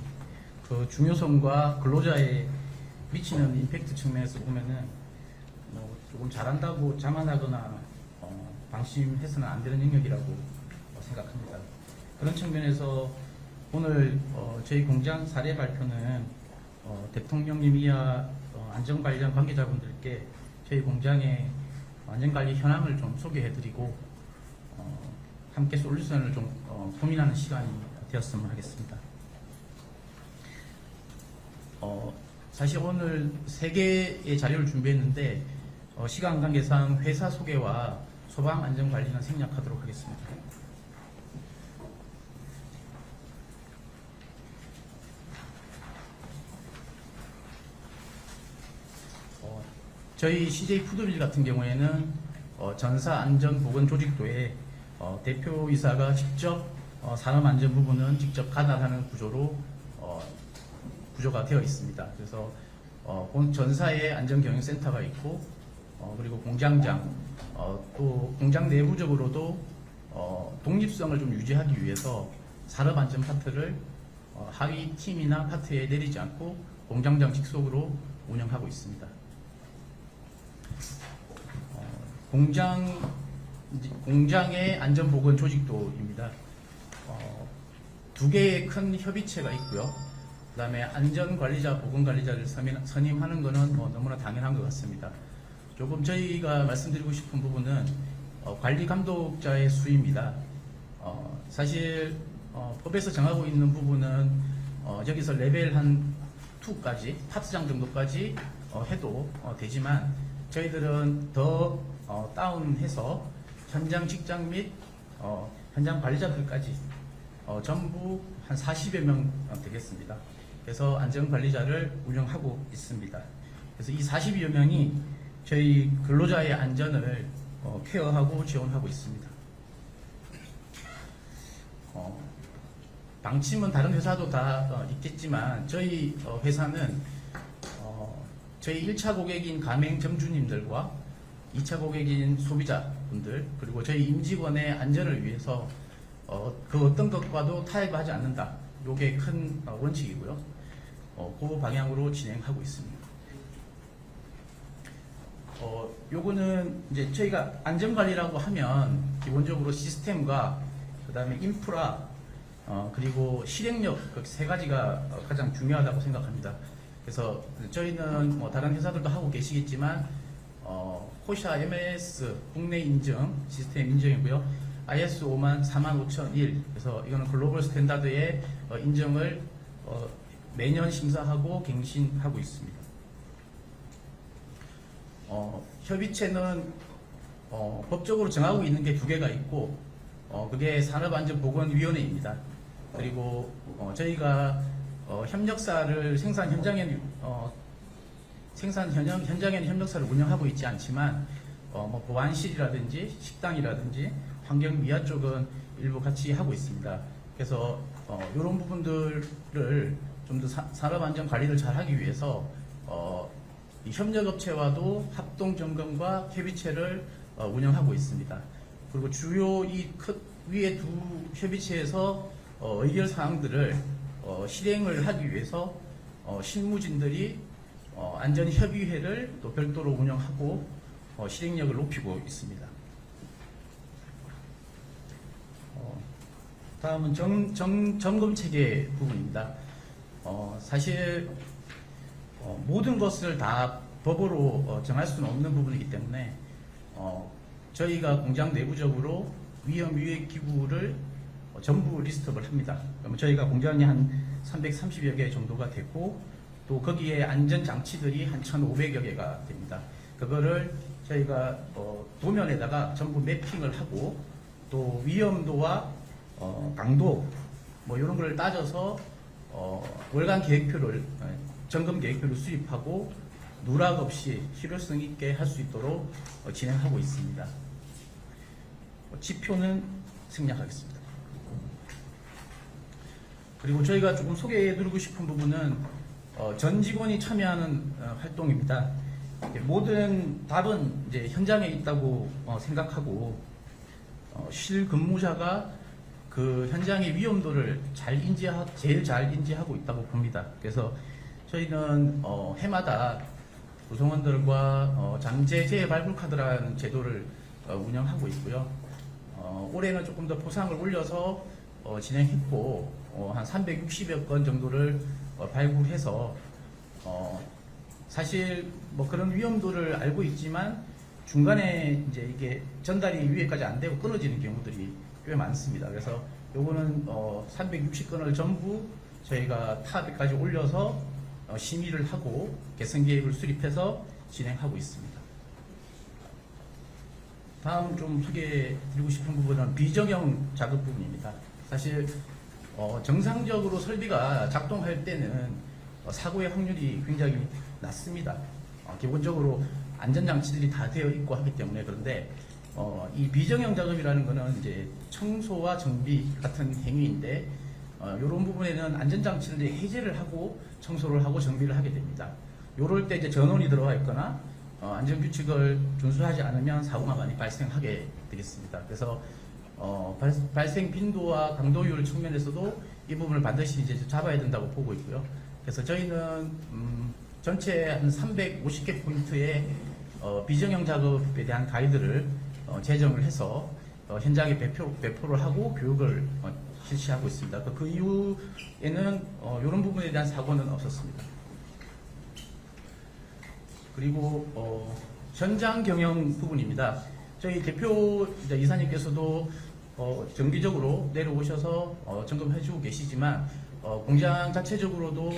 그 중요성과 근로자에 미치는 임팩트 측면에서 보면은 뭐 조금 잘한다고 자만하거나 방심해서는 안 되는 영역이라고 생각합니다. 그런 측면에서 오늘 저희 공장 사례 발표는 대통령님 이하 안전관련 관계자분들께 저희 공장의 안전관리 현황을 좀 소개해드리고 함께 솔루션을 좀 고민하는 시간이 되었으면 하겠습니다. 사실 오늘 3개의 자료를 준비했는데 시간 관계상 회사 소개와 소방 안전관리는 생략하도록 하겠습니다. 저희 CJ 푸드빌 같은 경우에는 전사안전보건조직도에 대표이사가 직접 산업안전 부분은 직접 가담하는 구조가 되어 있습니다. 그래서 전사에 안전경영센터가 있고 그리고 공장장 또 공장 내부적으로도 독립성을 좀 유지하기 위해서 산업안전 파트를 하위 팀이나 파트에 내리지 않고 공장장 직속으로 운영하고 있습니다. 공장의 안전보건 조직도입니다. 2개의 큰 협의체가 있고요. 그 다음에 안전관리자, 보건관리자를 선임하는 것은 너무나 당연한 것 같습니다. 조금 저희가 말씀드리고 싶은 부분은 관리감독자의 수입니다. 사실 법에서 정하고 있는 부분은 여기서 레벨 한 2까지, 파트장 정도까지 해도 되지만 저희들은 더 다운해서 현장 직장 및 현장 관리자들까지 전부 한 40여 명 되겠습니다. 그래서 안전관리자를 운영하고 있습니다. 그래서 이 40여 명이 저희 근로자의 안전을 케어하고 지원하고 있습니다. 방침은 다른 회사도 다 있겠지만 저희 회사는 저희 1차 고객인 가맹점주님들과 2차 고객인 소비자분들 그리고 저희 임직원의 안전을 위해서 그 어떤 것과도 타협하지 않는다. 이게 큰 원칙이고요. 그 방향으로 진행하고 있습니다. 요거는 이제 저희가 안전관리라고 하면 기본적으로 시스템과 그 다음에 인프라 그리고 실행력 그 3가지가 가장 중요하다고 생각합니다. 그래서 저희는 다른 회사들도 하고 계시겠지만 코샤 MS 국내 인증 시스템 인증이고요. ISO 45001 그래서 이거는 글로벌 스탠다드의 인증을 매년 심사하고 갱신하고 있습니다. 협의체는 법적으로 정하고 있는 게 2개가 있고 그게 산업안전보건위원회입니다. 그리고 저희가 협력사를 생산 현장에는 협력사를 운영하고 있지 않지만 뭐 보안실이라든지 식당이라든지 환경미화 쪽은 일부 같이 하고 있습니다. 그래서 이런 부분들을 좀 더 산업안전 관리를 잘 하기 위해서 이 협력업체와도 합동점검과 협의체를 운영하고 있습니다. 그리고 주요 이 위에 2 협의체에서 의결 사항들을 실행을 하기 위해서 실무진들이 안전협의회를 또 별도로 운영하고 실행력을 높이고 있습니다. 다음은 점검체계 부분입니다. 사실 모든 것을 다 법으로 정할 수는 없는 부분이기 때문에 저희가 공장 내부적으로 위험 유해 기구를 전부 리스트업을 합니다. 그러면 저희가 공장이 한 330여 개 정도가 됐고 또 거기에 안전 장치들이 한 1,500여 개가 됩니다. 그거를 저희가 도면에다가 전부 매핑을 하고 또 위험도와 강도 뭐 이런 걸 따져서 월간 계획표를 점검 계획표를 수립하고 누락 없이 실효성 있게 할 수 있도록 진행하고 있습니다. 지표는 생략하겠습니다. 그리고 저희가 조금 소개해드리고 싶은 부분은 전 직원이 참여하는 활동입니다. 모든 답은 이제 현장에 있다고 생각하고 실근무자가 그 현장의 위험도를 제일 잘 인지하고 있다고 봅니다. 그래서 저희는 해마다 구성원들과 잠재 재해 발굴 카드라는 제도를 운영하고 있고요. 올해는 조금 더 보상을 올려서 진행했고 한 360여 건 정도를 발굴해서 사실 뭐 그런 위험도를 알고 있지만 중간에 이제 이게 전달이 위에까지 안 되고 끊어지는 경우들이 꽤 많습니다. 그래서 요거는 360건을 전부 저희가 탑에까지 올려서 심의를 하고 개선 계획을 수립해서 진행하고 있습니다. 다음 좀 소개해드리고 싶은 부분은 비정형 작업 부분입니다. 사실 정상적으로 설비가 작동할 때는 사고의 확률이 굉장히 낮습니다. 기본적으로 안전장치들이 다 되어 있고 하기 때문에. 그런데 이 비정형 작업이라는 것은 이제 청소와 정비 같은 행위인데 이런 부분에는 안전장치를 이제 해제를 하고 청소를 하고 정비를 하게 됩니다. 이럴 때 이제 전원이 들어와 있거나 안전규칙을 준수하지 않으면 사고가 많이 발생하게 되겠습니다. 그래서 발생 빈도와 강도율 측면에서도 이 부분을 반드시 이제 잡아야 된다고 보고 있고요. 그래서 저희는 전체 한 350개 포인트의 비정형 작업에 대한 가이드를 제정을 해서 현장에 배포를 하고 교육을 실시하고 있습니다. 그 이후에는 이런 부분에 대한 사고는 없었습니다. 그리고 현장 경영 부분입니다. 저희 대표 이사님께서도 정기적으로 내려오셔서 점검해주고 계시지만 공장 자체적으로도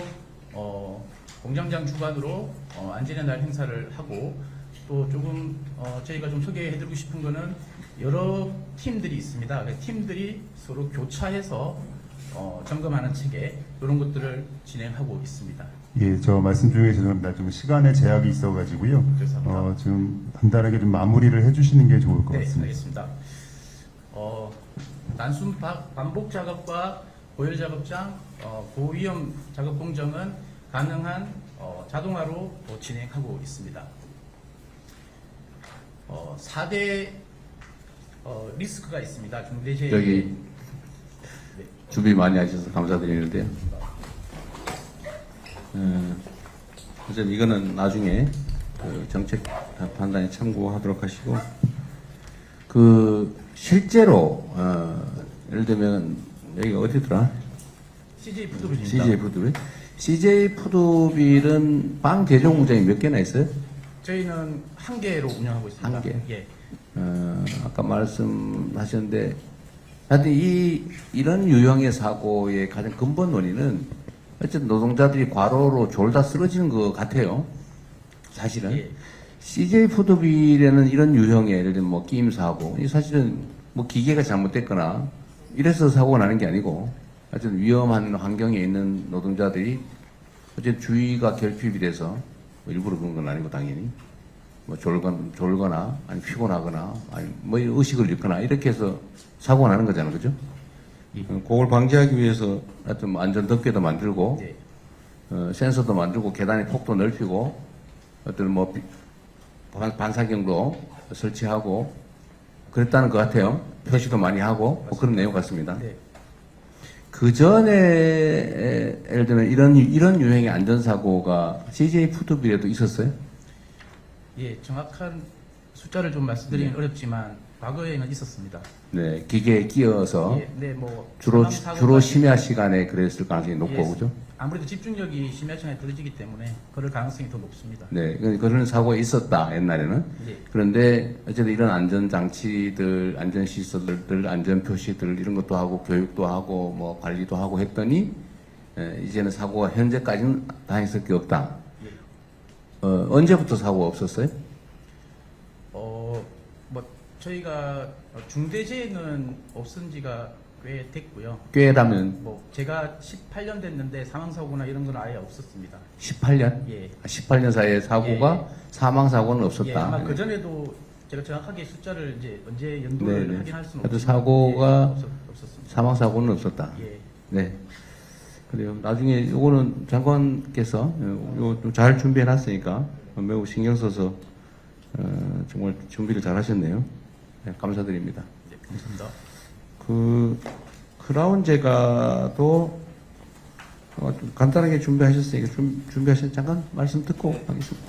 공장장 주관으로 안전의 날 행사를 하고 또 조금 저희가 좀 소개해드리고 싶은 거는 여러 팀들이 있습니다. 팀들이 서로 교차해서 점검하는 체계 이런 것들을 진행하고 있습니다. 예, 저 말씀 중에 죄송합니다. 좀 시간에 제약이 있어가지고요. 죄송합니다. 지금 간단하게 좀 마무리를 해주시는 게 좋을 것 네, 같습니다. 알겠습니다. 단순 반복 작업과 고열 작업장, 고위험 작업 공정은 가능한 자동화로 진행하고 있습니다. 4대 리스크가 있습니다. 중대재해. 여기 준비 많이 하셔서 감사드리는데요. 어쨌든 이거는 나중에 그 정책 판단에 참고하도록 하시고 실제로 예를 들면 여기가 어디더라? CJ 푸드빌입니다. CJ 푸드빌. CJ 푸드빌은 빵 대종 공장이 몇 개나 있어요? 저희는 한 개로 운영하고 있습니다. 한 개? 예. 아까 말씀하셨는데 하여튼 이런 유형의 사고의 가장 근본 원인은 어쨌든 노동자들이 과로로 졸다 쓰러지는 것 같아요. 사실은. 예. CJ 푸드빌에는 이런 유형의 예를 들면 뭐 끼임 사고, 이 사실은 뭐 기계가 잘못됐거나 이래서 사고가 나는 게 아니고 어쨌든 위험한 환경에 있는 노동자들이 어쨌든 주의가 결핍이 돼서 뭐 일부러 그런 건 아니고 당연히 뭐 졸거나 아니 피곤하거나 아니 뭐 의식을 잃거나 이렇게 해서 사고가 나는 거잖아요, 그죠? 그걸 방지하기 위해서 하여튼 뭐 안전 덮개도 만들고 예. 센서도 만들고 계단의 폭도 넓히고 어떤 뭐 반사경도 설치하고 그랬다는 것 같아요. 표시도 많이 하고 뭐 그런 내용 같습니다. 네. 그 전에 예를 들면 이런 유형의 안전사고가 CJ 푸드빌에도 있었어요? 예, 정확한 숫자를 좀 말씀드리긴 어렵지만 과거에는 있었습니다. 네, 기계에 끼어서 예, 네, 뭐 주로 사망 사고가 심야 시간에 그랬을 가능성이 높고 예, 그죠? 아무래도 집중력이 심야청에 떨어지기 때문에 그럴 가능성이 더 높습니다. 네, 그런 사고가 있었다 옛날에는. 네. 그런데 어쨌든 이런 안전 장치들, 안전 시설들, 안전 표시들 이런 것도 하고 교육도 하고 뭐 관리도 하고 했더니 이제는 사고가 현재까지는 다행스럽게 없다. 언제부터 사고가 없었어요? 뭐 저희가 중대재해는 없은 지가 꽤 됐고요. 꽤라면 뭐 제가 18년 됐는데 사망 사고나 이런 건 아예 없었습니다. 18년? 예. 18년 사이에 사고가 사망 사고는 없었다. 예, 아마 그 전에도 제가 정확하게 숫자를 이제 언제 연도를 네네. 확인할 수는 하여튼 없지만 사고가 없었습니다. 사망 사고는 없었다. 예. 네. 그래요. 나중에 요거는 장관께서 요 잘 준비해 놨으니까 매우 신경 써서 정말 준비를 잘 하셨네요. 네, 감사드립니다. 네, 감사합니다. 그 크라운 제가도 좀 간단하게 준비하셨으니까 준비하신 잠깐 말씀 듣고 하겠습니다.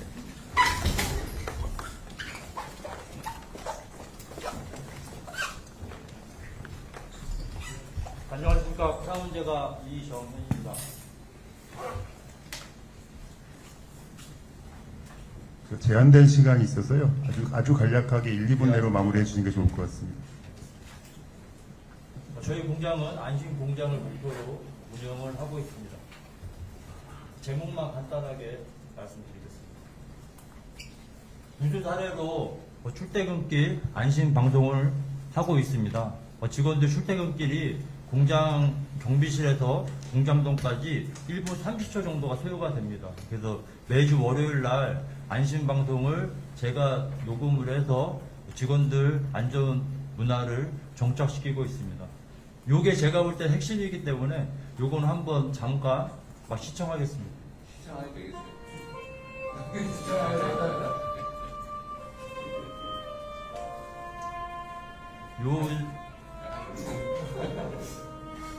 안녕하십니까. 크라운제가 이정현입니다. 그 제한된 시간이 있어서요. 아주 간략하게 1, 2분 내로 마무리해 주시는 게 좋을 것 같습니다. 저희 공장은 안심 공장을 목표로 운영을 하고 있습니다. 제목만 간단하게 말씀드리겠습니다. 우수 사례로 출퇴근길 안심 방송을 하고 있습니다. 직원들 출퇴근길이 공장 경비실에서 공장동까지 1분 30초 정도가 소요가 됩니다. 그래서 매주 월요일 날 안심 방송을 제가 녹음을 해서 직원들 안전 문화를 정착시키고 있습니다. 요게 제가 볼 때 핵심이기 때문에 요거는 한번 잠깐 시청하겠습니다. 시청하게 되겠어요. 요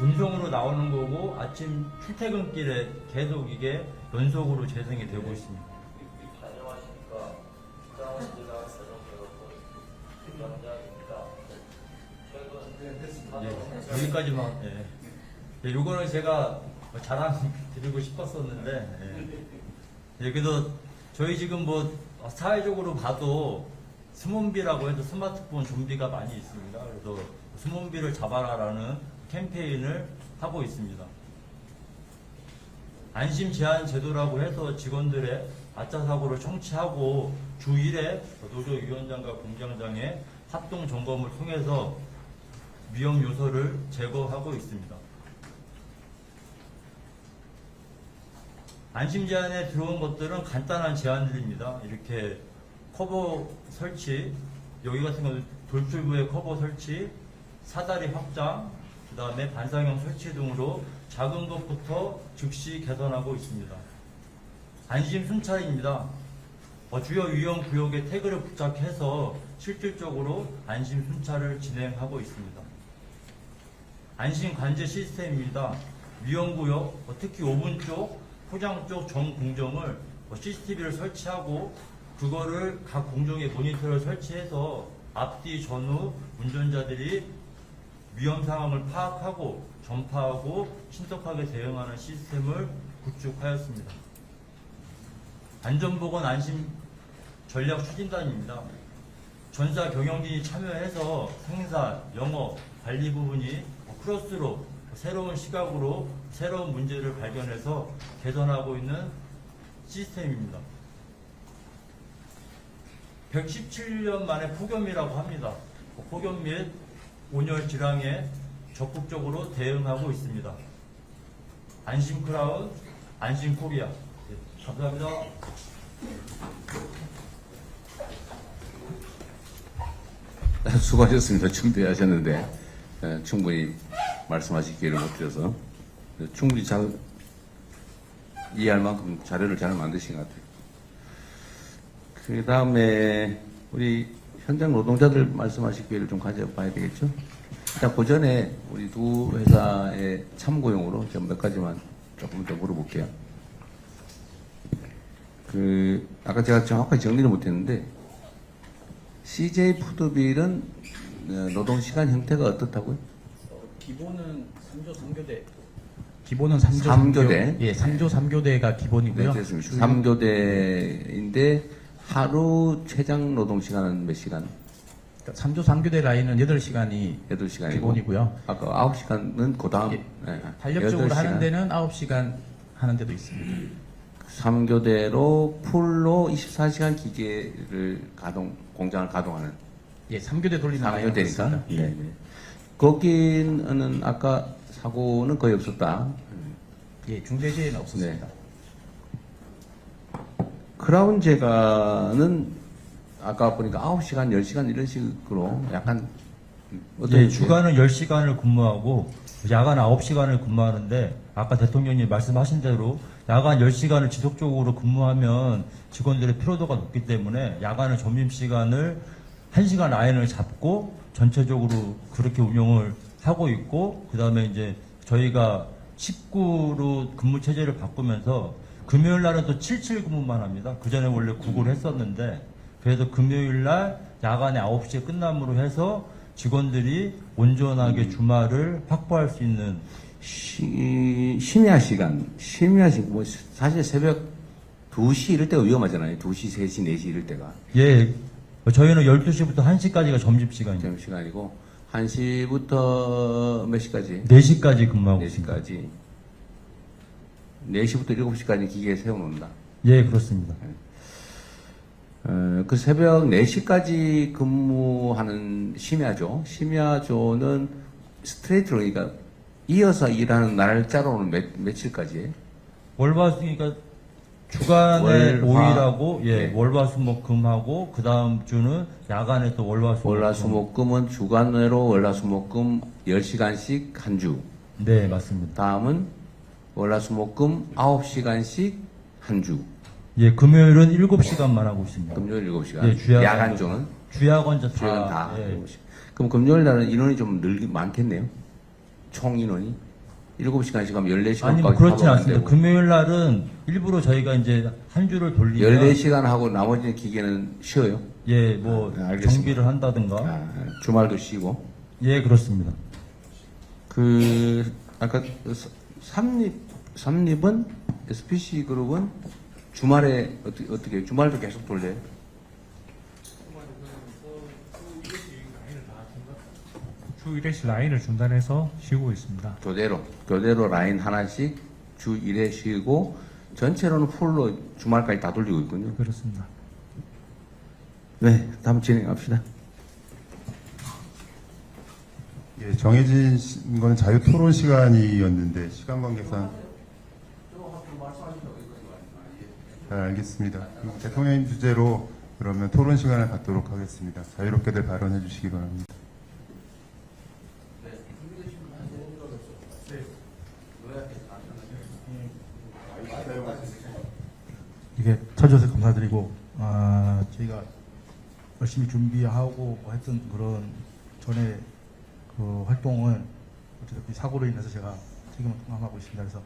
음성으로 나오는 거고 아침 출퇴근길에 계속 이게 연속으로 재생이 되고 있습니다. 안녕하십니까. 크라운제가 예, 여기까지만. 예. 예, 요거는 제가 자랑 드리고 싶었었는데, 예. 예, 그래서 저희 지금 뭐 사회적으로 봐도 스몬비라고 해서 스마트폰 좀비가 많이 있습니다. 그래서 스몬비를 잡아라라는 캠페인을 하고 있습니다. 안심 제한 제도라고 해서 직원들의 아차 사고를 청취하고 주 1회 노조위원장과 공장장의 합동 점검을 통해서 위험 요소를 제거하고 있습니다. 안심 제한에 들어온 것들은 간단한 제한들입니다. 이렇게 커버 설치, 여기 같은 경우 돌출부의 커버 설치, 사다리 확장, 그 다음에 반상형 설치 등으로 작은 것부터 즉시 개선하고 있습니다. 안심 순찰입니다. 주요 위험 구역에 태그를 부착해서 실질적으로 안심 순찰을 진행하고 있습니다. 안심 관제 시스템입니다. 위험 구역, 특히 5분 쪽, 포장 쪽 전 공정을 CCTV를 설치하고 그거를 각 공정에 모니터를 설치해서 앞뒤 전후 운전자들이 위험 상황을 파악하고 전파하고 신속하게 대응하는 시스템을 구축하였습니다. 안전보건 안심 전략 추진단입니다. 전사 경영진이 참여해서 생산, 영업, 관리 부분이 크로스로 새로운 시각으로 새로운 문제를 발견해서 개선하고 있는 시스템입니다. 117년 만에 폭염이라고 합니다. 폭염 및 온열 질환에 적극적으로 대응하고 있습니다. 안심 크라운, 안심 코리아. 네, 감사합니다. 수고하셨습니다. 준비하셨는데 충분히 말씀하실 기회를 못 드려서 충분히 잘 이해할 만큼 자료를 잘 만드신 것 같아요. 그 다음에 우리 현장 노동자들 말씀하실 기회를 좀 가져봐야 되겠죠? 일단 그 전에 우리 두 회사의 참고용으로 좀 몇 가지만 조금 더 물어볼게요. 아까 제가 정확하게 정리를 못했는데 CJ 푸드빌은 노동 시간 형태가 어떻다고요? 기본은 3조 3교대 기본은 3조 삼교대. 예, 3조 3교대가 기본이고요. 네, 됐습니다. 3교대인데 하루 최장 노동 시간은 몇 시간? 3조 3교대 라인은 8시간이 8시간이고 기본이고요. 아까 9시간은 그 다음 예, 탄력적으로 하는 데는 9시간 하는 데도 있습니다. 3교대로 풀로 24시간 기계를 공장을 가동하는 예, 3교대 돌리는 라인은 3교대니까. 그렇습니다. 예. 네. 거기는 아까 사고는 거의 없었다. 예, 중대재해는 없었습니다. 크라운 제가는 아까 보니까 9시간, 10시간 이런 식으로 약간 예, 주간은 10시간을 근무하고 야간 9시간을 근무하는데 아까 대통령님 말씀하신 대로 야간 10시간을 지속적으로 근무하면 직원들의 피로도가 높기 때문에 야간은 점심시간을 1시간 라인을 잡고 전체적으로 그렇게 운영을 하고 있고 그다음에 이제 저희가 19로 근무 체제를 바꾸면서 금요일 날은 또 77 근무만 합니다. 그 전에 원래 9를 했었는데 그래서 금요일 날 야간에 9시에 끝남으로 해서 직원들이 온전하게 주말을 확보할 수 있는 심야 시간, 뭐 사실 새벽 2시 이럴 때가 위험하잖아요. 2시, 3시, 4시 이럴 때가. 예, 저희는 12시부터 1시까지가 점심시간이에요. 점심시간이고 1시부터 몇 시까지? 4시까지 근무하고 있습니다. 4시까지. 4시부터 7시까지 기계에 세워놓는다. 예, 그렇습니다. 그 새벽 4시까지 근무하는 심야조. 심야조는 스트레이트로, 그러니까 이어서 일하는 날짜로는 며칠까지? 월화수니까 주간에 월화. 5일하고 예, 네. 월화수목금하고 그 다음 주는 야간에 또 월화수목금. 월화수목금은 주간으로 월화수목금 10시간씩 한 주. 네, 맞습니다. 다음은 월화수목금 9시간씩 한 주. 예, 금요일은 7시간만 하고 있습니다. 금요일 7시간. 예, 주야간. 야간조는? 주야건자 주간 다. 예. 7시간. 그럼 금요일 날은 인원이 좀 많겠네요. 총 인원이. 7시간씩 하면 14시간까지. 아니, 뭐 그렇진 않습니다. 금요일 날은 일부러 저희가 이제 한 주를 돌리면 14시간 하고 나머지 기계는 쉬어요. 예, 뭐 알겠습니다. 정비를 한다든가. 아, 주말도 쉬고. 예, 그렇습니다. 아까 삼립은 SPC 그룹은 주말에 어떻게 주말도 계속 돌려요? 주 1회씩 라인을 중단해서 쉬고 있습니다. 교대로 라인 하나씩 주 1회 쉬고 전체로는 풀로 주말까지 다 돌리고 있군요. 그렇습니다. 네, 다음 진행합시다. 예, 정해진 건 자유 토론 시간이었는데 시간 관계상 알겠습니다. 그럼 대통령님 주제로 그러면 토론 시간을 갖도록 하겠습니다. 자유롭게들 발언해 주시기 바랍니다. 이게 쳐줘서 감사드리고 저희가 열심히 준비하고 뭐 했던 그런 전에 그 활동을 어쨌든 사고로 인해서 제가 지금은 통감하고 있습니다. 그래서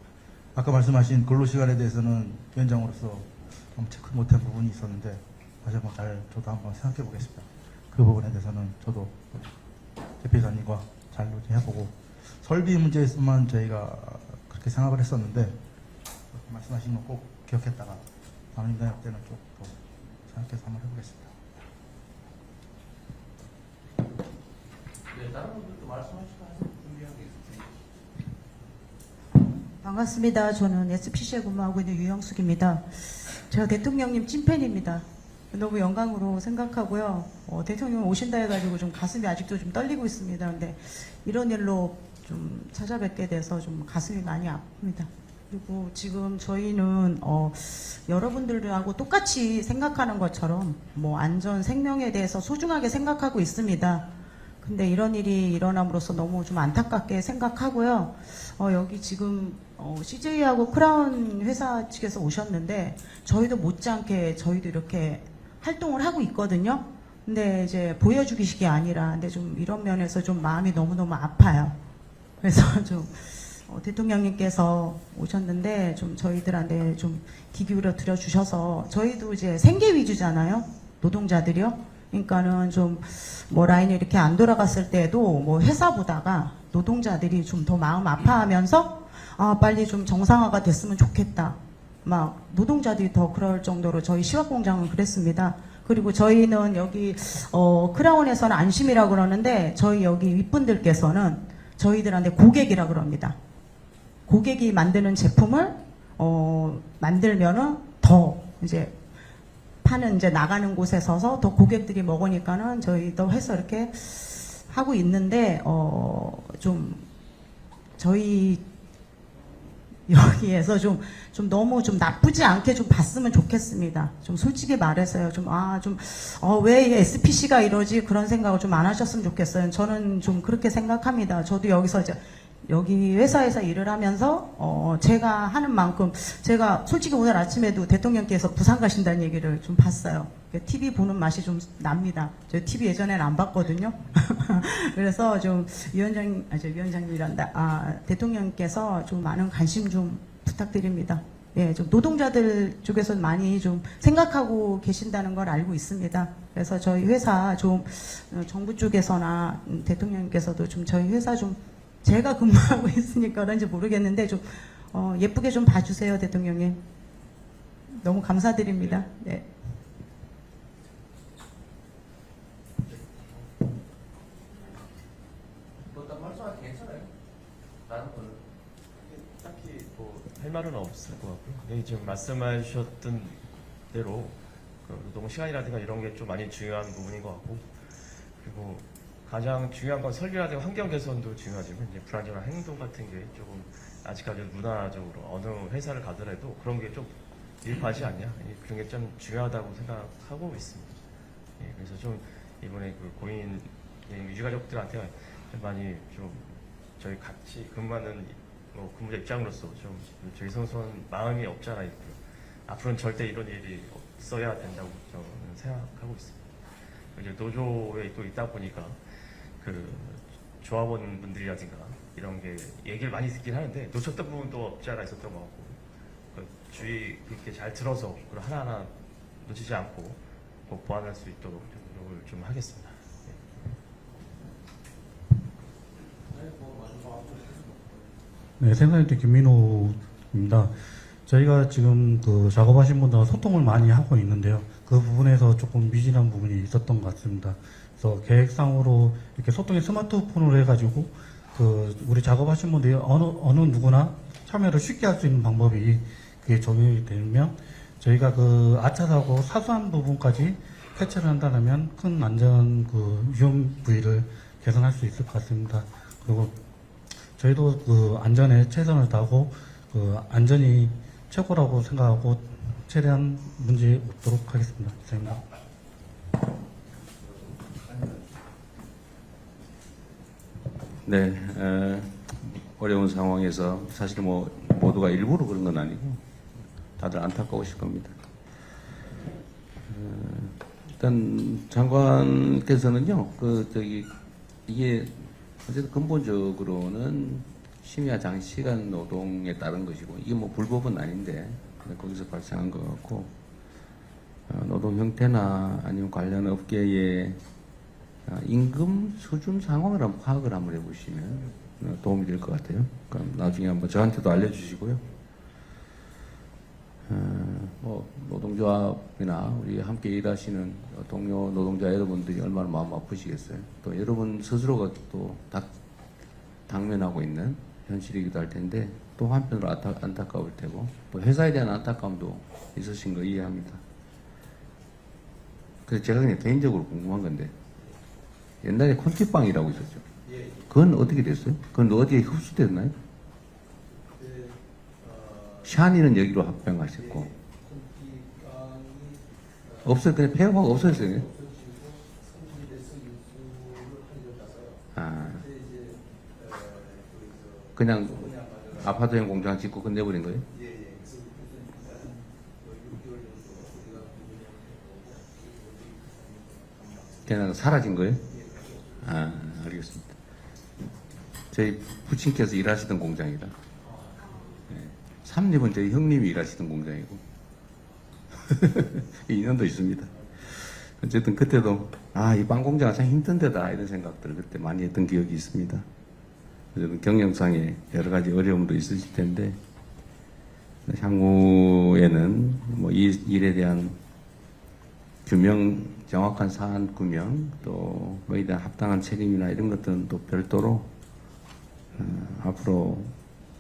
아까 말씀하신 근로시간에 대해서는 위원장으로서 너무 체크 못한 부분이 있었는데 다시 한번 저도 한번 생각해 보겠습니다. 그 부분에 대해서는 저도 대표이사님과 잘 논의해보고 설비 문제에서만 저희가 그렇게 생각을 했었는데 말씀하신 거 꼭 기억했다가 다음 인당 때는 좀 더 생각해서 한번 해보겠습니다. 네, 다른 분들도 말씀하시고 준비한 게 있습니다. 반갑습니다. 저는 SPC에 근무하고 있는 유영숙입니다. 제가 대통령님 찐팬입니다. 너무 영광으로 생각하고요. 대통령 오신다 해가지고 좀 가슴이 아직도 좀 떨리고 있습니다. 근데 이런 일로 좀 찾아뵙게 돼서 좀 가슴이 많이 아픕니다. 그리고 지금 저희는 여러분들하고 똑같이 생각하는 것처럼 뭐 안전 생명에 대해서 소중하게 생각하고 있습니다. 근데 이런 일이 일어남으로써 너무 좀 안타깝게 생각하고요. 여기 지금 CJ하고 크라운 회사 측에서 오셨는데 저희도 못지않게 저희도 이렇게 활동을 하고 있거든요. 근데 이제 보여주기식이 아니라 근데 좀 이런 면에서 좀 마음이 너무너무 아파요. 그래서 좀 대통령님께서 오셨는데 좀 저희들한테 좀 귀 기울여 들여 주셔서 저희도 이제 생계 위주잖아요. 노동자들이요. 그러니까는 좀 뭐 라인이 이렇게 안 돌아갔을 때도 뭐 회사 보다가 노동자들이 좀 더 마음 아파하면서 아 빨리 좀 정상화가 됐으면 좋겠다. 막 노동자들이 더 그럴 정도로 저희 시각공장은 그랬습니다. 그리고 저희는 여기 크라운에서는 안심이라고 그러는데 저희 여기 윗분들께서는 저희들한테 고객이라고 그럽니다. 고객이 만드는 제품을 만들면은 더 이제 파는 이제 나가는 곳에 서서 더 고객들이 먹으니까는 저희도 해서 이렇게 하고 있는데 좀 저희 여기에서 좀 너무 좀 나쁘지 않게 좀 봤으면 좋겠습니다. 좀 솔직히 말해서요. 왜 SPC가 이러지? 그런 생각을 좀 안 하셨으면 좋겠어요. 저는 좀 그렇게 생각합니다. 저도 여기서 이제 여기 회사에서 일을 하면서 제가 하는 만큼 제가 솔직히 오늘 아침에도 대통령께서 부산 가신다는 얘기를 좀 봤어요. TV 보는 맛이 좀 납니다. 저 TV 예전에는 안 봤거든요. 그래서 좀 위원장님이란다. 대통령께서 좀 많은 관심 좀 부탁드립니다. 예, 좀 노동자들 쪽에서 많이 좀 생각하고 계신다는 걸 알고 있습니다. 그래서 저희 회사 좀 정부 쪽에서나 대통령께서도 좀 저희 회사 좀 제가 근무하고 있으니까 그런지 모르겠는데 좀 예쁘게 좀 봐주세요, 대통령님. 너무 감사드립니다. 네. 딱히 할 말은 없을 것 같고요. 지금 말씀하셨던 대로 노동 시간이라든가 이런 게 좀 많이 중요한 부분인 것 같고, 그리고 가장 중요한 건 설계라든가 환경 개선도 중요하지만 이제 불안정한 행동 같은 게 조금 아직까지 문화적으로 어느 회사를 가더라도 그런 게 좀 일파하지 않냐, 그런 게 좀 중요하다고 생각하고 있습니다. 그래서 좀 이번에 고인 유가족들한테 좀 많이 좀 저희 같이 근무하는 근무자 입장으로서 좀 저희 성소한 마음이 없지 않아 있고요. 앞으로는 절대 이런 일이 없어야 된다고 저는 생각하고 있습니다. 이제 노조에 또 있다 보니까 조합원 분들이라든가 이런 게 얘기를 많이 듣긴 하는데 놓쳤던 부분도 없지 않아 있었던 것 같고, 주의 깊게 잘 들어서 그걸 하나하나 놓치지 않고 꼭 보완할 수 있도록 노력을 좀 하겠습니다. 네, 생산인대 김민호입니다. 저희가 지금 작업하신 분들과 소통을 많이 하고 있는데요. 그 부분에서 조금 미진한 부분이 있었던 것 같습니다. 그래서 계획상으로 이렇게 소통의 스마트폰으로 해가지고 우리 작업하신 분들이 어느 누구나 참여를 쉽게 할 수 있는 방법이 그게 적용이 되면 저희가 아차 사고 사소한 부분까지 캐치를 한다면 큰 안전 위험 부위를 개선할 수 있을 것 같습니다. 그리고 저희도 안전에 최선을 다하고 안전이 최고라고 생각하고 최대한 문제 없도록 하겠습니다. 감사합니다. 네, 어려운 상황에서 사실 모두가 일부러 그런 건 아니고 다들 안타까우실 겁니다. 일단 장관께서는요, 이게 어쨌든 근본적으로는 심야 장시간 노동에 따른 것이고, 이게 불법은 아닌데 거기서 발생한 것 같고, 노동 형태나 아니면 관련 업계의 임금 수준 상황을 한번 파악을 한번 해보시면 도움이 될 것 같아요. 그럼 나중에 한번 저한테도 알려주시고요. 노동조합이나 우리 함께 일하시는 동료 노동자 여러분들이 얼마나 마음 아프시겠어요. 또 여러분 스스로가 또 당면하고 있는 현실이기도 할 텐데, 또 한편으로 안타까울 테고, 또 회사에 대한 안타까움도 있으신 거 이해합니다. 그래서 제가 그냥 개인적으로 궁금한 건데, 옛날에 콘티빵이라고 있었죠. 그건 어떻게 됐어요? 그건 어디에 흡수됐나요? 샤니는 여기로 합병하셨고, 그냥 폐업하고 없어졌어요. 그냥 아파트형 공장 짓고 끝내버린 거예요? 그냥 사라진 거예요? 알겠습니다. 저희 부친께서 일하시던 공장이라. 삼립은 저희 형님이 일하시던 공장이고. 인연도 있습니다. 어쨌든 그때도 이 빵 공장은 참 힘든 데다 이런 생각들을 그때 많이 했던 기억이 있습니다. 저는 경영상에 여러 가지 어려움도 있으실 텐데 향후에는 뭐 이 일에 대한 규명, 정확한 사안 규명, 또 뭐에 대한 합당한 책임이나 이런 것들은 또 별도로 앞으로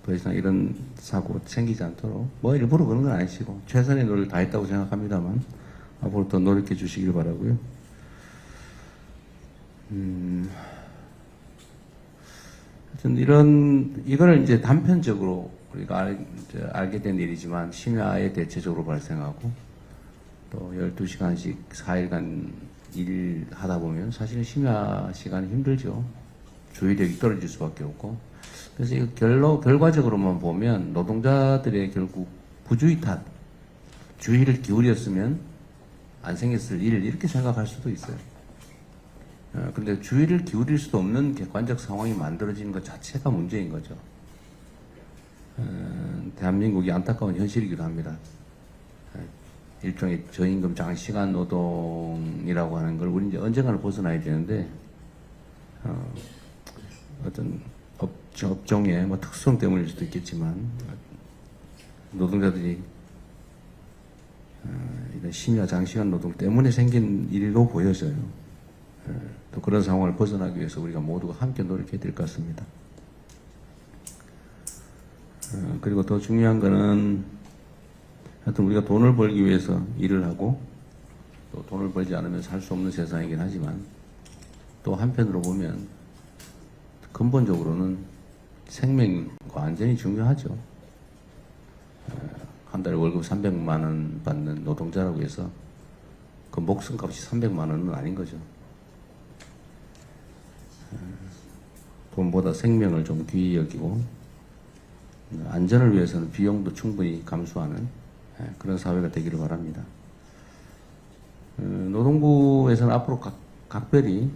더 이상 이런 사고 생기지 않도록 뭐 일부러 그런 건 아니시고 최선의 노력을 다했다고 생각합니다만 앞으로 더 노력해 주시길 바라고요. 하여튼 이거를 이제 단편적으로 우리가 알게 된 일이지만 심야에 대체적으로 발생하고 또 12시간씩 4일간 일하다 보면 사실은 심야 시간이 힘들죠. 주의력이 떨어질 수밖에 없고. 그래서 이 결과적으로만 보면 노동자들의 결국 부주의 탓, 주의를 기울였으면 안 생겼을 일 이렇게 생각할 수도 있어요. 근데 주의를 기울일 수도 없는 객관적 상황이 만들어지는 것 자체가 문제인 거죠. 대한민국이 안타까운 현실이기도 합니다. 일종의 저임금 장시간 노동이라고 하는 걸 우리 이제 언젠가는 벗어나야 되는데 어떤 업종의 뭐 특성 때문일 수도 있겠지만 노동자들이 이런 심야 장시간 노동 때문에 생긴 일로 보여져요. 또 그런 상황을 벗어나기 위해서 우리가 모두가 함께 노력해야 될 것 같습니다. 그리고 더 중요한 거는 하여튼 우리가 돈을 벌기 위해서 일을 하고 또 돈을 벌지 않으면 살 수 없는 세상이긴 하지만 또 한편으로 보면 근본적으로는 생명과 안전이 중요하죠. 한 달에 월급 300만 원 받는 노동자라고 해서 그 목숨값이 300만 원은 아닌 거죠. 돈보다 생명을 좀 귀히 여기고 안전을 위해서는 비용도 충분히 감수하는 그런 사회가 되기를 바랍니다. 노동부에서는 앞으로 각별히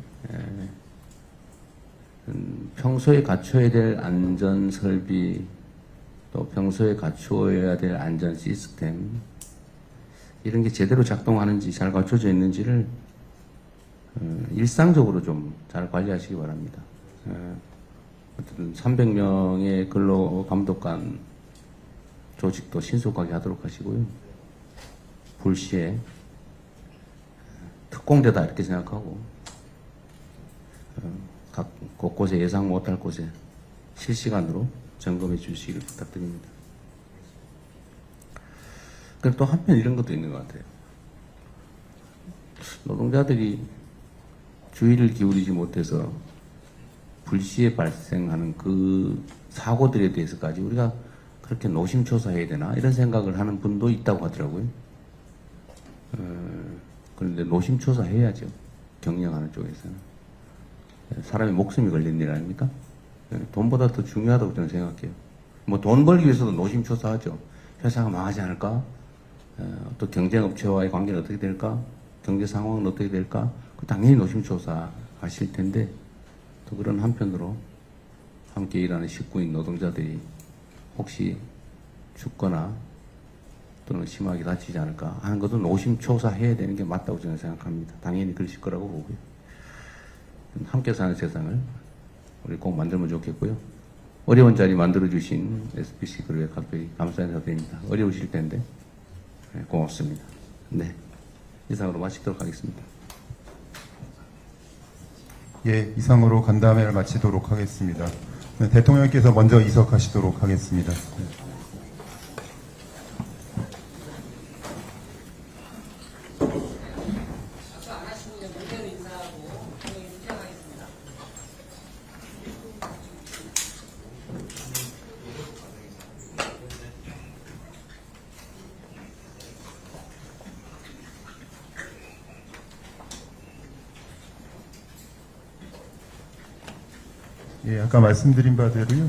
평소에 갖춰야 될 안전 설비 또 평소에 갖추어야 될 안전 시스템 이런 게 제대로 작동하는지 잘 갖춰져 있는지를 일상적으로 좀 잘 관리하시기 바랍니다. 어쨌든 300명의 근로감독관 조직도 신속하게 하도록 하시고요. 불시에 특공대다 이렇게 생각하고 각 곳곳에 예상 못할 곳에 실시간으로 점검해 주시기를 부탁드립니다. 그리고 또 한편 이런 것도 있는 것 같아요. 노동자들이 주의를 기울이지 못해서 불시에 발생하는 그 사고들에 대해서까지 우리가 그렇게 노심초사해야 되나 이런 생각을 하는 분도 있다고 하더라고요. 그런데 노심초사해야죠. 경영하는 쪽에서는. 사람의 목숨이 걸린 일 아닙니까? 돈보다 더 중요하다고 저는 생각해요. 뭐 돈 벌기 위해서도 노심초사하죠. 회사가 망하지 않을까? 또 경쟁업체와의 관계는 어떻게 될까? 경제 상황은 어떻게 될까? 당연히 노심초사 하실 텐데 또 그런 한편으로 함께 일하는 식구인 노동자들이 혹시 죽거나 또는 심하게 다치지 않을까 하는 것도 노심초사해야 되는 게 맞다고 저는 생각합니다. 당연히 그러실 거라고 보고요. 함께 사는 세상을 우리 꼭 만들면 좋겠고요. 어려운 자리 만들어주신 SBC 그룹에 각별히 감사 인사드립니다. 어려우실 텐데 고맙습니다. 네, 이상으로 마치도록 하겠습니다. 예, 이상으로 간담회를 마치도록 하겠습니다. 네, 대통령께서 먼저 이석하시도록 하겠습니다. 예, 아까 말씀드린 바대로요.